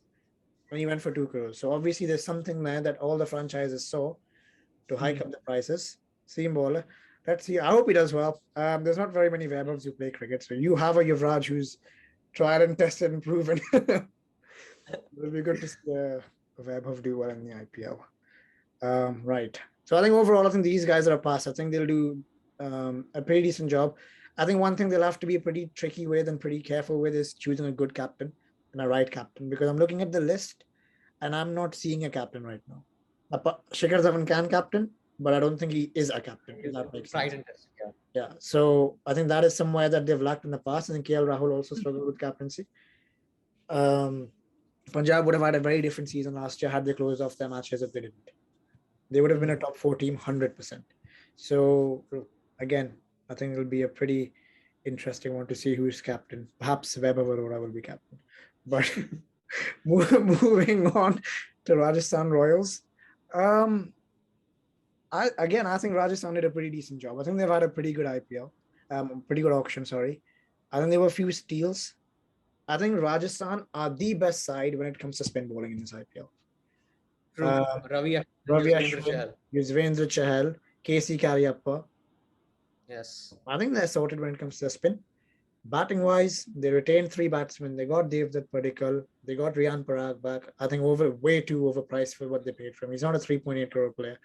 S1: and he went for 2 crores. So obviously there's something there that all the franchises saw to hike up the prices. Seam bowler. Let's see. I hope he does well. There's not very many Vaibhavs who play cricket. So you have a Yuvraj who's tried and tested and proven. It'll be good to see Vaibhav do well in the IPL. Right. So I think overall, I think these guys are a pass. I think they'll do a pretty decent job. I think one thing they'll have to be pretty tricky with and pretty careful with is choosing a good captain and a right captain, because I'm looking at the list and I'm not seeing a captain right now. Shikhar Dhawan can captain, but I don't think he is a captain. That makes sense. Yeah. So I think that is somewhere that they've lacked in the past. I think KL Rahul also struggled with captaincy. Punjab would have had a very different season last year had they closed off their matches if they didn't. They would have been a top 4 team 100%. So again, I think it'll be a pretty interesting one to see who is captain. Perhaps Vaibhav Arora will be captain. But moving on to Rajasthan Royals. I think Rajasthan did a pretty decent job. I think they've had a pretty good IPL, pretty good auction, sorry. I think there were a few steals. I think Rajasthan are the best side when it comes to spin bowling in this IPL. Ravi Ashwin, Yuzvendra Chahal, KC Karyappa.
S2: Yes.
S1: I think they're sorted when it comes to spin. Batting wise, they retained 3 batsmen. They got Devdutt Padikkal. They got Riyan Parag back. I think way too overpriced for what they paid for him. He's not a 3.8 crore player.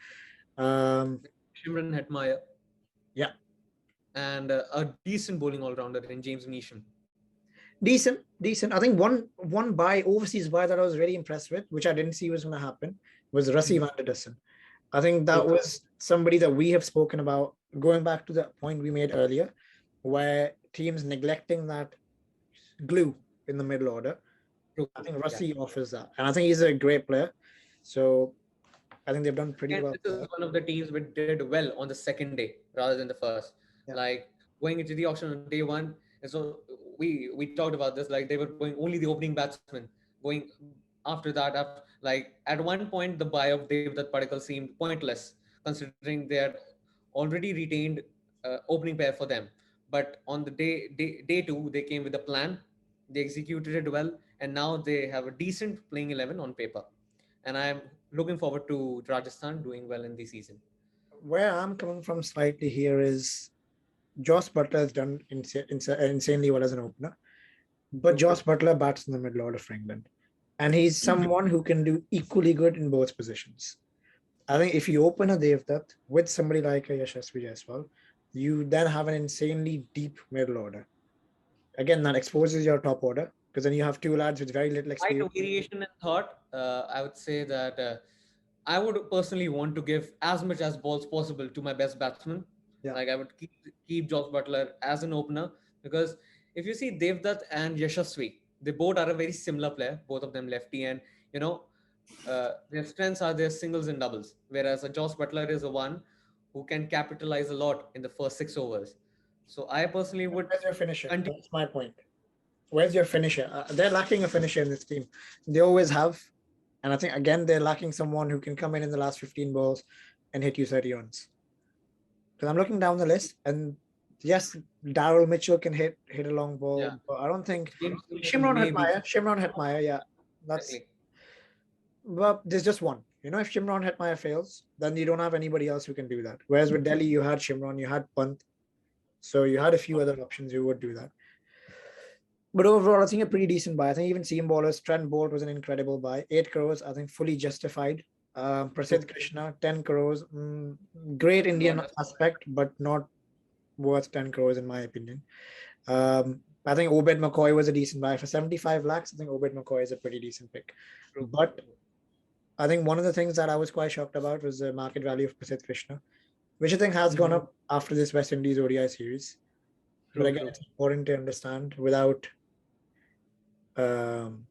S2: Shimran Hetmyer.
S1: Yeah.
S2: And a decent bowling all-rounder in James Neesham.
S1: Decent. I think one overseas buy that I was very impressed with, which I didn't see was going to happen, was Rassie van der Dussen. I think that was somebody that we have spoken about, going back to the point we made earlier, where teams neglecting that glue in the middle order. I think Rassie offers that. And I think he's a great player. So I think they've done pretty well.
S2: This is one of the teams which did well on the second day rather than the first. Yeah. Like going into the auction on day 1, and so we talked about this, like they were going only the opening batsmen. Going after that, like at one point the buy of Devdutt Padikkal seemed pointless, considering they had already retained opening pair for them. But on the day 2, they came with a plan. They executed it well, and now they have a decent playing 11 on paper. And I'm looking forward to Rajasthan doing well in the season.
S1: Where I'm coming from slightly here is Joss Butler has done insanely well as an opener, but Joss Butler bats in the middle order for England, and he's someone who can do equally good in both positions. I think if you open a Devdutt with somebody like a Yashasvi Jaiswal, you then have an insanely deep middle order. Again, that exposes your top order, because then you have 2 lads with very little experience.
S2: Quite a variation in thought. I would say that I would personally want to give as much as balls possible to my best batsman. Yeah. Like I would keep Joss Butler as an opener, because if you see Devdutt and Yashasvi, they both are a very similar player, both of them lefty, and their strengths are their singles and doubles, whereas a Joss Butler is the one who can capitalize a lot in the first 6 overs. So I personally would.
S1: Where's your finisher? That's my point. Where's your finisher? They're lacking a finisher in this team. They always have. And I think, again, they're lacking someone who can come in the last 15 balls and hit you 30 runs. Because I'm looking down the list, and Yes, Daryl Mitchell can hit a long
S2: Yeah.
S1: ball, but I don't think
S2: James Miller
S1: Shimron
S2: maybe.
S1: Hetmeyer. Shimron Hetmeyer, yeah, that's.
S2: Exactly.
S1: Well, there's just one. If Shimron Hetmeyer fails, then you don't have anybody else who can do that. Whereas with Delhi, you had Shimron, you had Pant, so you had a few other options who would do that. But overall, I think a pretty decent buy. I think even seam ballers, Trent Bolt was an incredible buy. 8 crores, I think fully justified.
S2: True.
S1: Prasidh Krishna, 10 crores. Great Indian
S2: Not just
S1: aspect, but not worth 10 crores in my opinion. I think Obed McCoy was a decent buy. For 75 lakhs, I think Obed McCoy is a pretty decent pick.
S2: true.
S1: But I think one of the things that I was quite shocked about was the market value of Prasidh Krishna, which I think has gone up after this West Indies ODI series. But
S2: True,
S1: again,
S2: true.
S1: it's important to understand um,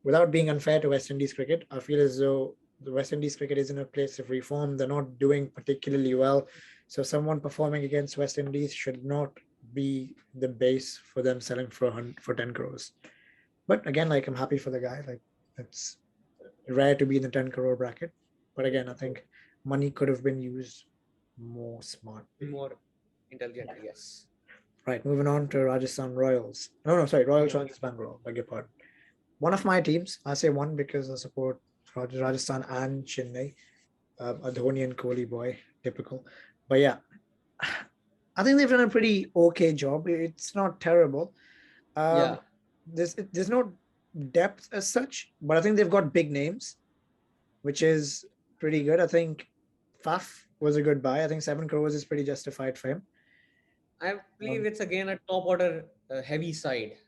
S1: without being unfair to West Indies cricket, I feel as though the West Indies cricket is in a place of reform. They're not doing particularly well. So someone performing against West Indies should not be the base for them selling for 10 crores. But again, like I'm happy for the guy. Like it's rare to be in the 10 crore bracket. But again, I think money could have been used more smartly.
S2: More intelligently, yes.
S1: Right, moving on to Rajasthan Royals. No, sorry, Royal Challengers Bangalore. Beg your pardon. One of my teams, I say one because I support Rajasthan and Chennai. A Dhoni and Kohli boy, typical. But yeah, I think they've done a pretty okay job. It's not terrible.
S2: Yeah.
S1: Um, there's no depth as such, but I think they've got big names, which is pretty good. I think Faf was a good buy. I think 7 crores is pretty justified for him.
S2: I believe
S1: Um,
S2: it's again a top order heavy side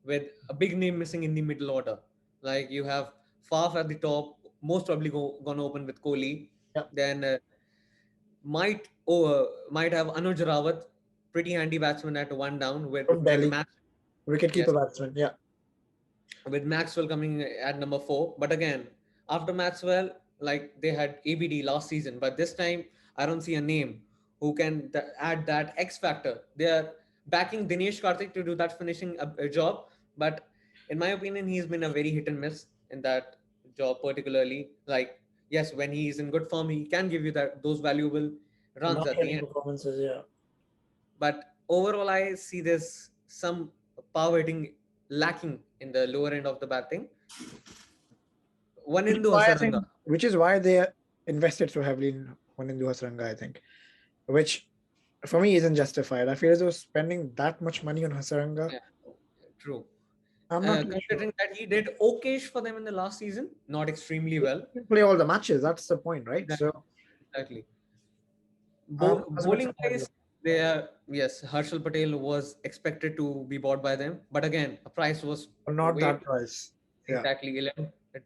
S2: with a big name missing in the middle order. Like you have Faf at the top, most probably gonna open with Kohli.
S1: yeah,
S2: Then might have Anuj Rawat, pretty handy batsman at one down
S1: from
S2: with
S1: Delhi,
S2: Max.
S1: wicketkeeper
S2: Yes,
S1: batsman. Yeah,
S2: with Maxwell coming at number 4. But again, after Maxwell, like they had ABD last season, but this time I don't see a name who can add that X factor. They are backing Dinesh Karthik to do that finishing a job, but in my opinion, he's been a very hit and miss in that job, particularly. Like yes, when he's in good form, he can give you those valuable runs
S1: money
S2: at the
S1: hitting
S2: end.
S1: performances. Yeah,
S2: But overall, I see this some power hitting lacking in the lower end of the batting. One
S1: which is
S2: Indu
S1: why I
S2: Hasaranga.
S1: think, which is why they invested so heavily in Wanindu Hasranga. I think, which for me isn't justified. I feel as though spending that much money on Hasaranga,
S2: Yeah, true.
S1: I'm not too sure.
S2: Considering that he did okayish for them in the last season, not extremely
S1: He
S2: well.
S1: didn't play all the matches. That's the point, right?
S2: Exactly.
S1: So
S2: Exactly.
S1: I was a bit
S2: Bowling
S1: surprised.
S2: wise, they are yes. Harshal Patel was expected to be bought by them, but again, a price was
S1: But not
S2: way
S1: that price. Yeah,
S2: exactly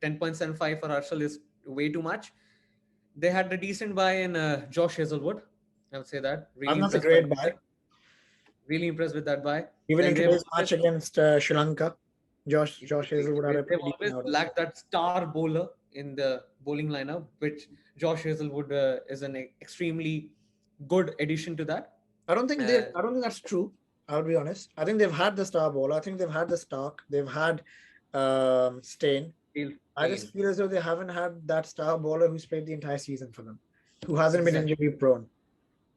S2: 10.75 for Harshal is way too much. They had a decent buy in Josh Hazelwood. I would say that
S1: I
S2: really
S1: think that's a
S2: impressed by
S1: great
S2: that buy.
S1: buy.
S2: Really impressed with that buy.
S1: Even in
S2: Like they've
S1: today's
S2: always
S1: match against Sri Lanka, Josh Hazelwood had a
S2: they've
S1: pretty
S2: always
S1: decent outing.
S2: lacked that star bowler in the bowling lineup, which Josh Hazelwood is an extremely good addition to that. Uh,
S1: I don't think that's true. I'll be honest. I think they've had the star bowler. I think they've had the Stark. They've had Stain.
S2: He'll
S1: I just
S2: gain.
S1: feel as though they haven't had that star bowler who's played the entire season for them, who hasn't been
S2: Exactly.
S1: injury prone.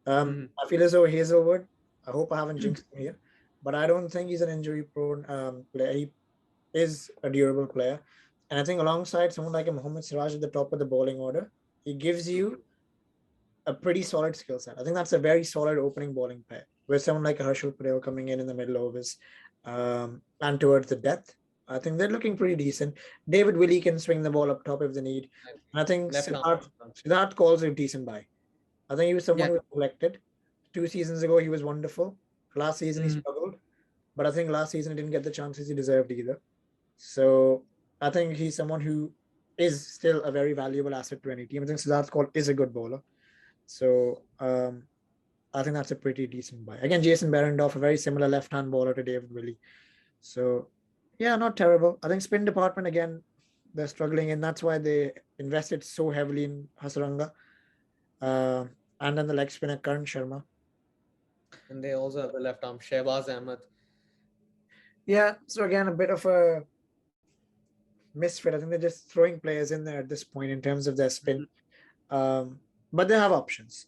S2: Mhm.
S1: I feel as though Hazelwood, I hope I haven't jinxed him here, but I don't think he's an injury prone player. He is a durable player. And I think alongside someone like a Mohammad Siraj at the top of the bowling order, he gives you a pretty solid skill set. I think that's a very solid opening bowling pair with someone like a Harshal Patel coming in the middle overs and towards the depth. I think they're looking pretty decent. David Willey can swing the ball up top if they need. And I think
S2: Left arm.
S1: Siddharth calls it a decent buy. I think he was someone
S2: Yes.
S1: who was selected. 2 seasons ago, he was wonderful. Last season, he
S2: Mhm.
S1: struggled. But I think last season, he didn't get the chances he deserved either. So I think he's someone who is still a very valuable asset to any team. I think Siddharth Kaul is a good bowler. So I think that's a pretty decent buy. Again, Jason Behrendorff, a very similar left-hand bowler to David Willey. So yeah, not terrible. I think spin department again, they're struggling, and that's why they invested so heavily in Hasaranga. Uh, and then the leg spinner Karan Sharma.
S2: And they also have the left arm, Shehbaz Ahmed.
S1: Yeah, so again, a bit of a misfit. I think they're just throwing players in there at this point in terms of their spin.
S2: Mhm.
S1: Um, but they have options.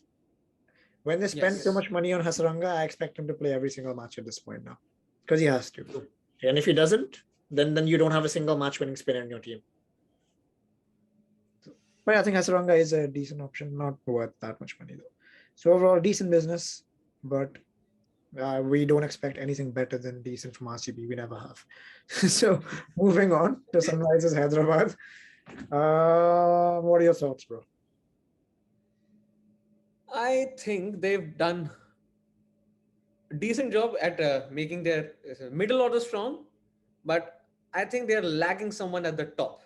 S1: When they spend so
S2: Yes.
S1: much money on Hasaranga, I expect him to play every single match at this point now, because he has to.
S2: True.
S1: And if he doesn't, then you don't have a single match winning spinner in your team. But I think Hasaranga is a decent option, not worth that much money though. So overall, decent business, but we don't expect anything better than decent from RCB. We never have. So moving on to Sunrisers Hyderabad. What are your thoughts, bro?
S2: I think they've done a decent job at making their middle order strong, but I think they're lacking someone at the top.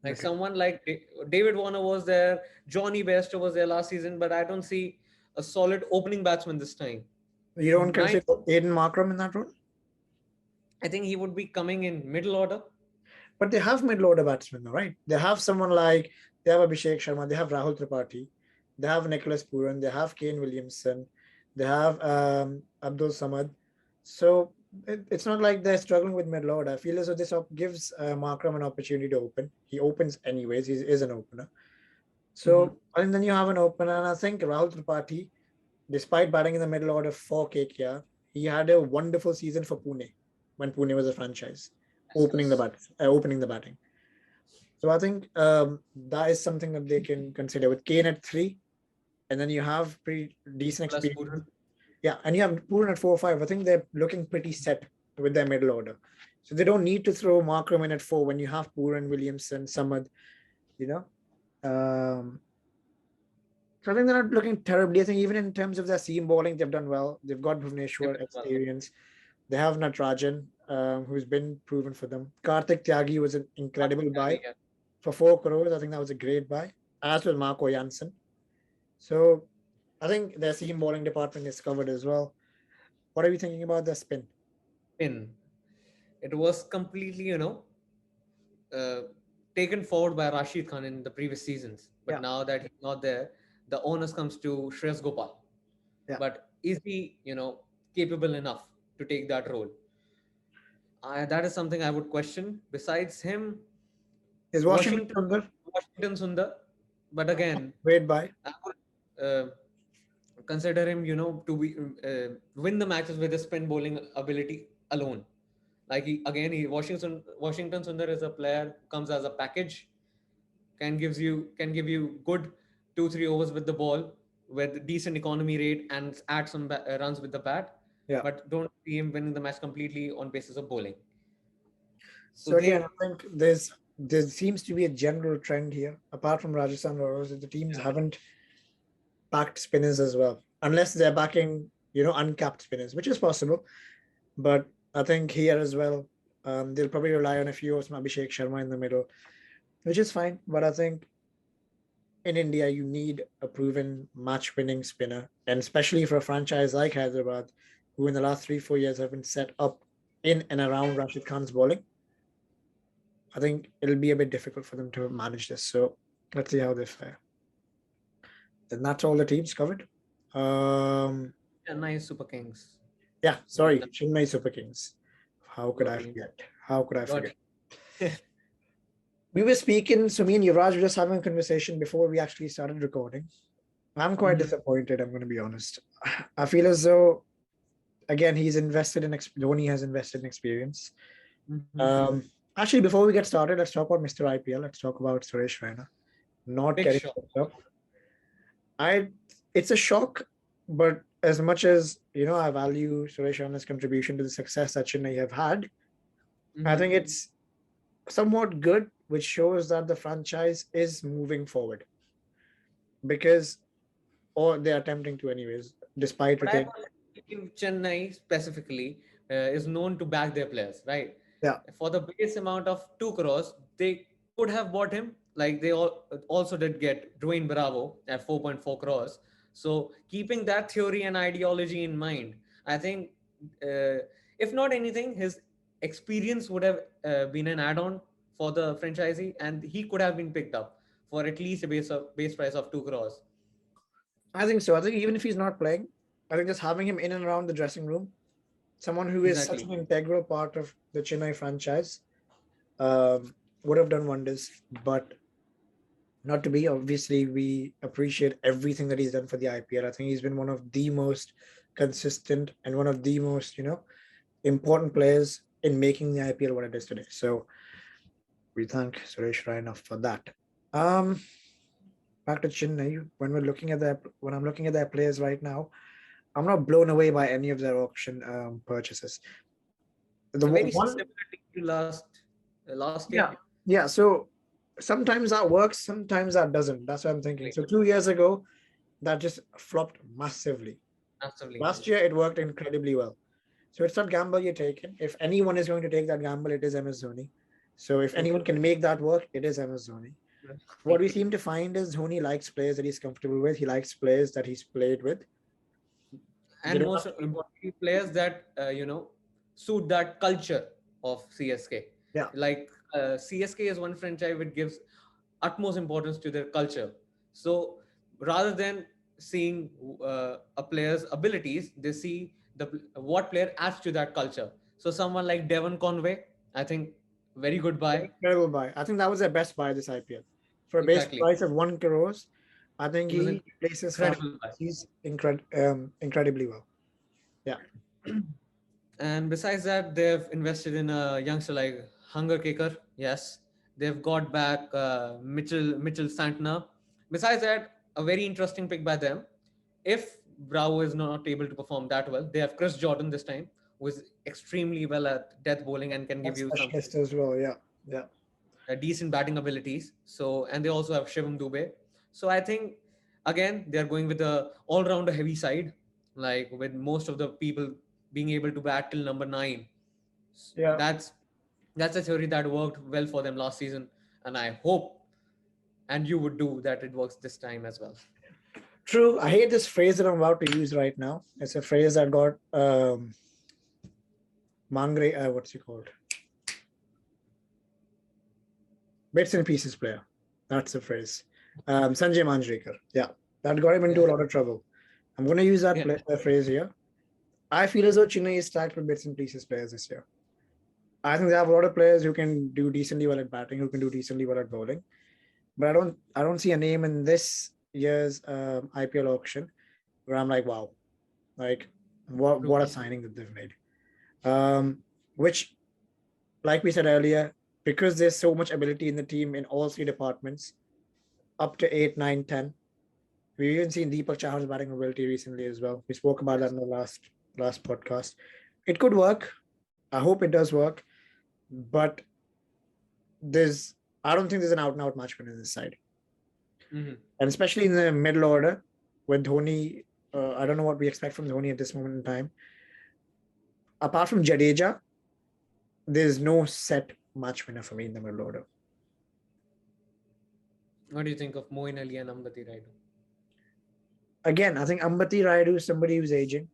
S2: Like
S1: Okay.
S2: someone like David Warner was there, Johnny Bairstow was there last season, but I don't see a solid opening batsman this time.
S1: You don't
S2: Nine,
S1: consider Aiden Markram in that role?
S2: I think he would be coming in middle order.
S1: But they have middle order batsmen, right? They have someone like, they have Abhishek Sharma, they have Rahul Tripathi, they have Nicholas Puran, they have Kane Williamson, they have Abdul Samad. So it's not like they're struggling with middle order. I feel as though this gives Markram an opportunity to open. He opens anyways, he is an opener.
S2: Mhm.
S1: So, and then you have an opener, and I think Rahul Tripathi, despite batting in the middle order for KKR, he had a wonderful season for Pune when Pune was a franchise,
S2: Yes, yes.
S1: opening the batting. So I think that is something that they can consider with Kane at 3, and then you have pretty decent
S2: Plus Puran.
S1: experience. Yeah, and you have Pooran at 4 or 5. I think they're looking pretty set with their middle order. So they don't need to throw Markram in at 4 when you have Pooran, Williamson, Samad, you know. Um, so I think they're not looking terribly. I think even in terms of their seam bowling, they've done well. They've got
S2: They've
S1: Bhuvneshwar
S2: done well.
S1: experience. They have Natarajan, who's been proven for them. Karthik Tyagi was an incredible buy
S2: Yeah.
S1: for 4 crores. I think that was a great buy, as was Marco Janssen. So I think their seam bowling department is covered as well. What are you thinking about the spin?
S2: In. It was completely, uh, taken forward by Rashid Khan in the previous seasons. But
S1: Yeah,
S2: now that he's not there, the onus comes to Shreyas Gopal.
S1: yeah.
S2: But is he, capable enough to take that role? That is something I would question. Besides him,
S1: Is Washington
S2: Washington,
S1: Sundar
S2: Washington Sundar. But again,
S1: great buy?
S2: I would consider him, to be win the matches with his spin bowling ability alone. Like Washington Sundar is a player comes as a package, can give you good 2-3 overs with the ball with decent economy rate and add some runs with the bat,
S1: Yeah.
S2: but don't see him winning the match completely on basis of bowling. So
S1: So again,
S2: they,
S1: I think there seems to be a general trend here, apart from Rajasthan Royals, that the teams haven't backed spinners as well, unless they're backing, uncapped spinners, which is possible. But I think here as well, they'll probably rely on a few of Abhishek Sharma in the middle, which is fine. But I think in India, you need a proven match-winning spinner, and especially for a franchise like Hyderabad, who in the last 3-4 years have been set up in and around Rashid Khan's bowling. I think it'll be a bit difficult for them to manage this. So let's see how they fare. Then that's all the teams covered.
S2: Chennai Super Kings.
S1: Yeah,
S2: Not
S1: sorry,
S2: the
S1: Chennai Super Kings. How could I
S2: glory.
S1: forget? How could I
S2: God.
S1: forget? We were speaking, so me and Yuvraj were just having a conversation before we actually started recording. I'm quite
S2: Mhm.
S1: disappointed, I'm going to be honest. I feel as though, again, Dhoni has invested in experience.
S2: Mhm.
S1: Um, Actually, before we get started, let's talk about Mr. IPL. Let's talk about Suresh Raina not
S2: Big
S1: getting
S2: shot.
S1: picked up. I It's a shock, but as much as I value Suresh Raina's contribution to the success that Chennai have had, I
S2: Mhm.
S1: think it's somewhat good, which shows that the franchise is moving forward because, or they're attempting to, anyways, despite
S2: But I
S1: retaining.
S2: believe Chennai specifically is known to back their players, right?
S1: Yeah,
S2: For the base amount of 2 crores, they could have bought him. Like they also did get Dwayne Bravo at 4.4 crores. So keeping that theory and ideology in mind, I think if not anything, his experience would have been an add-on for the franchisee, and he could have been picked up for at least a base price of 2 crores.
S1: I think so. I think even if he's not playing, I think just having him in and around the dressing room, someone who is such
S2: Exactly.
S1: an integral part of the Chennai franchise, um, would have done wonders. But not to be, obviously, we appreciate everything that he's done for the IPL. I think he's been one of the most consistent and one of the most, important players in making the IPL what it is today. So we thank Suresh Raina for that. Um, Back to Chennai. When I'm looking at their players right now, I'm not blown away by any of their auction purchases. The
S2: It's a very
S1: one,
S2: similar team to last year.
S1: yeah, yeah. So sometimes that works, sometimes that doesn't. That's what I'm thinking. So 2 years ago, that just flopped massively.
S2: Massively.
S1: Last year, it worked incredibly well. So it's not gamble you're taking. If anyone is going to take that gamble, it is MS Dhoni. So if
S2: True.
S1: anyone can make that work, it is MS Dhoni. What we seem to find is Dhoni likes players that he's comfortable with. He likes players that he's played with. They
S2: And
S1: don't
S2: most
S1: have to-
S2: importantly, players that suit that culture of CSK.
S1: Yeah,
S2: Like CSK is one franchise which gives utmost importance to their culture. So rather than seeing a player's abilities, they see what player adds to that culture. So someone like Devon Conway, I think, very good buy.
S1: incredible buy. I think that was their best buy this IPL. For a base
S2: Exactly,
S1: price of 1 crores, I think
S2: he was
S1: he
S2: an
S1: replaces half
S2: incredible buy.
S1: he's incredibly well. Yeah.
S2: And besides that, they've invested in a youngster like Hunger Kicker. Yes, they've got back Mitchell Santner. Besides that, a very interesting pick by them. If Bravo is not able to perform that well, they have Chris Jordan this time, who is extremely well at death bowling and can give
S1: That's
S2: you some
S1: specialist as well. Yeah. Yeah.
S2: decent batting abilities. So, and they also have Shivam Dubey. So I think again they are going with a all-rounder heavy side, like with most of the people being able to bat till number 9.
S1: Yeah.
S2: That's a theory that worked well for them last season, and I hope and you would do that it works this time as well.
S1: True. I hate this phrase that I'm about to use right now. It's a phrase that got Mangre, what's he called? Bits and pieces player. That's the phrase. Sanjay Manjrekar. Yeah, that got him into a
S2: Yeah,
S1: lot of trouble. I'm going to use that
S2: yeah,
S1: phrase here. I feel as though Chennai is stacked with bits and pieces players this year. I think they have a lot of players who can do decently well at batting, who can do decently well at bowling. But I don't see a name in this year's IPL auction where I'm like, wow, like what
S2: true.
S1: a signing that they've made. Which, like we said earlier, because there's so much ability in the team in all three departments, up to 8, 9, 10. We've even seen Deepak Chahar's batting ability recently as well. We spoke about that
S2: Yes.
S1: in the last podcast. It could work. I hope it does work, but there's I don't think there's an out and out match winner in this side,
S2: Hmm.
S1: and especially in the middle order with Dhoni. I don't know what we expect from Dhoni at this moment in time. Apart from Jadeja, there's no set match winner for me in the middle order.
S2: What do you think of Moin Ali and Ambati Raidu?
S1: Again, I think Ambati Rayudu is somebody who's aging.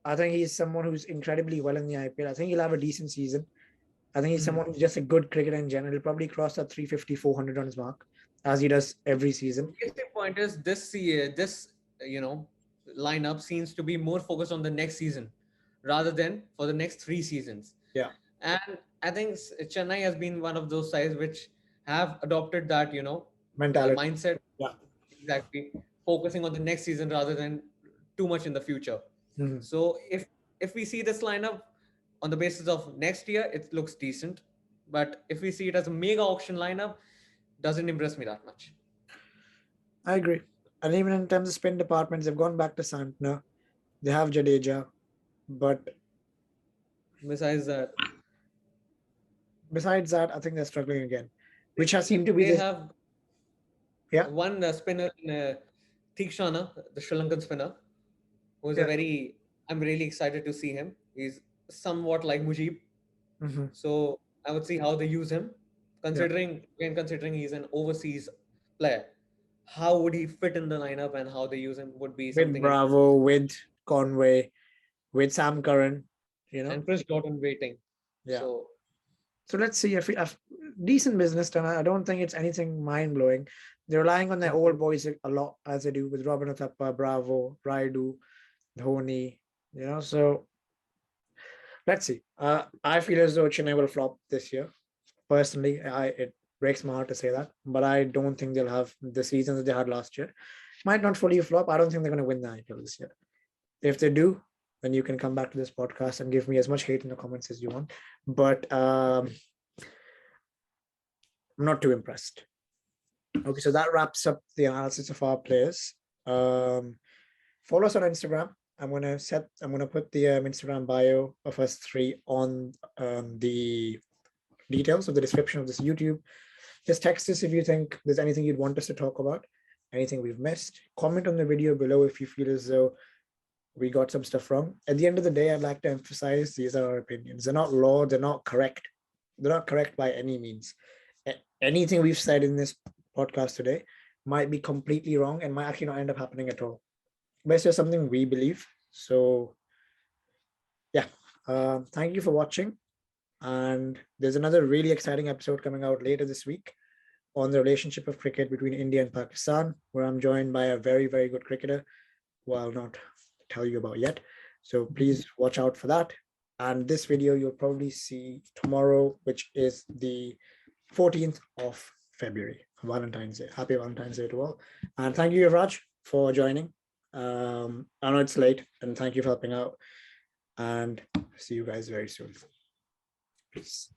S1: I think he's someone who's incredibly well in the IPL. I think he'll have a decent season. I think he's
S2: Mhm.
S1: someone who's just a good cricketer in general. He'll probably cross that 350, 400 runs mark as he does every season.
S2: Case in point is this lineup seems to be more focused on the next season rather than for the next 3 seasons.
S1: Yeah,
S2: And I think Chennai has been one of those sides which have adopted that
S1: mentality.
S2: mindset,
S1: Yeah.
S2: exactly, focusing on the next season rather than too much in the future.
S1: Mhm.
S2: So if we see this lineup on the basis of next year, it looks decent. But if we see it as a mega auction lineup, doesn't impress me that much.
S1: I agree. And even in terms of spin departments, they've gone back to Santner. They have Jadeja. But
S2: Besides that,
S1: besides that, I think they're struggling again, which has seemed to be
S2: they
S1: this.
S2: have
S1: Yeah.
S2: one spinner in Theekshana, the Sri Lankan spinner, who is a
S1: Yeah.
S2: very. I'm really excited to see him. He's somewhat like Mujib,
S1: Hmm.
S2: so I would see how they use him.
S1: Yeah.
S2: Considering he's an overseas player, how would he fit in the lineup and how they use him would be
S1: With
S2: something interesting.
S1: Bravo, with Conway, with Sam Curran, you know.
S2: And Chris Jordan waiting,
S1: Yeah.
S2: so
S1: So let's see if decent business done. I don't think it's anything mind blowing. They're relying on their
S2: yeah,
S1: old boys a lot as they do with Robin Uthappa, Bravo, Raidu, Dhoni. So let's see. I feel as though Chennai will flop this year. Personally, breaks my heart to say that, but I don't think they'll have the season that they had last year. Might not fully flop. I don't think they're going to win the IPL this year. If they do, then you can come back to this podcast and give me as much hate in the comments as you want. But I'm not too impressed. Okay, so that wraps up the analysis of our players. Follow us on Instagram. I'm gonna put the Instagram bio of us three on the details of the description of this YouTube. Just text us if you think there's anything you'd want us to talk about, anything we've missed. Comment on the video below if you feel as though we got some stuff wrong. At the end of the day, I'd like to emphasize these are our opinions. They're not law. They're not correct. They're not correct by any means. Anything we've said in this podcast today might be completely wrong and might actually not end up happening at all. But it's just something we believe. So, yeah. Thank you for watching. And there's another really exciting episode coming out later this week on the relationship of cricket between India and Pakistan, where I'm joined by a very, very good cricketer who I'll not tell you about yet. So please watch out for that. And this video you'll probably see tomorrow, which is the 14th of February, Valentine's Day. Happy Valentine's Day to all. And thank you, Yuvraj, for joining. I know it's late, and thank you for helping out. And see you guys very soon. Peace.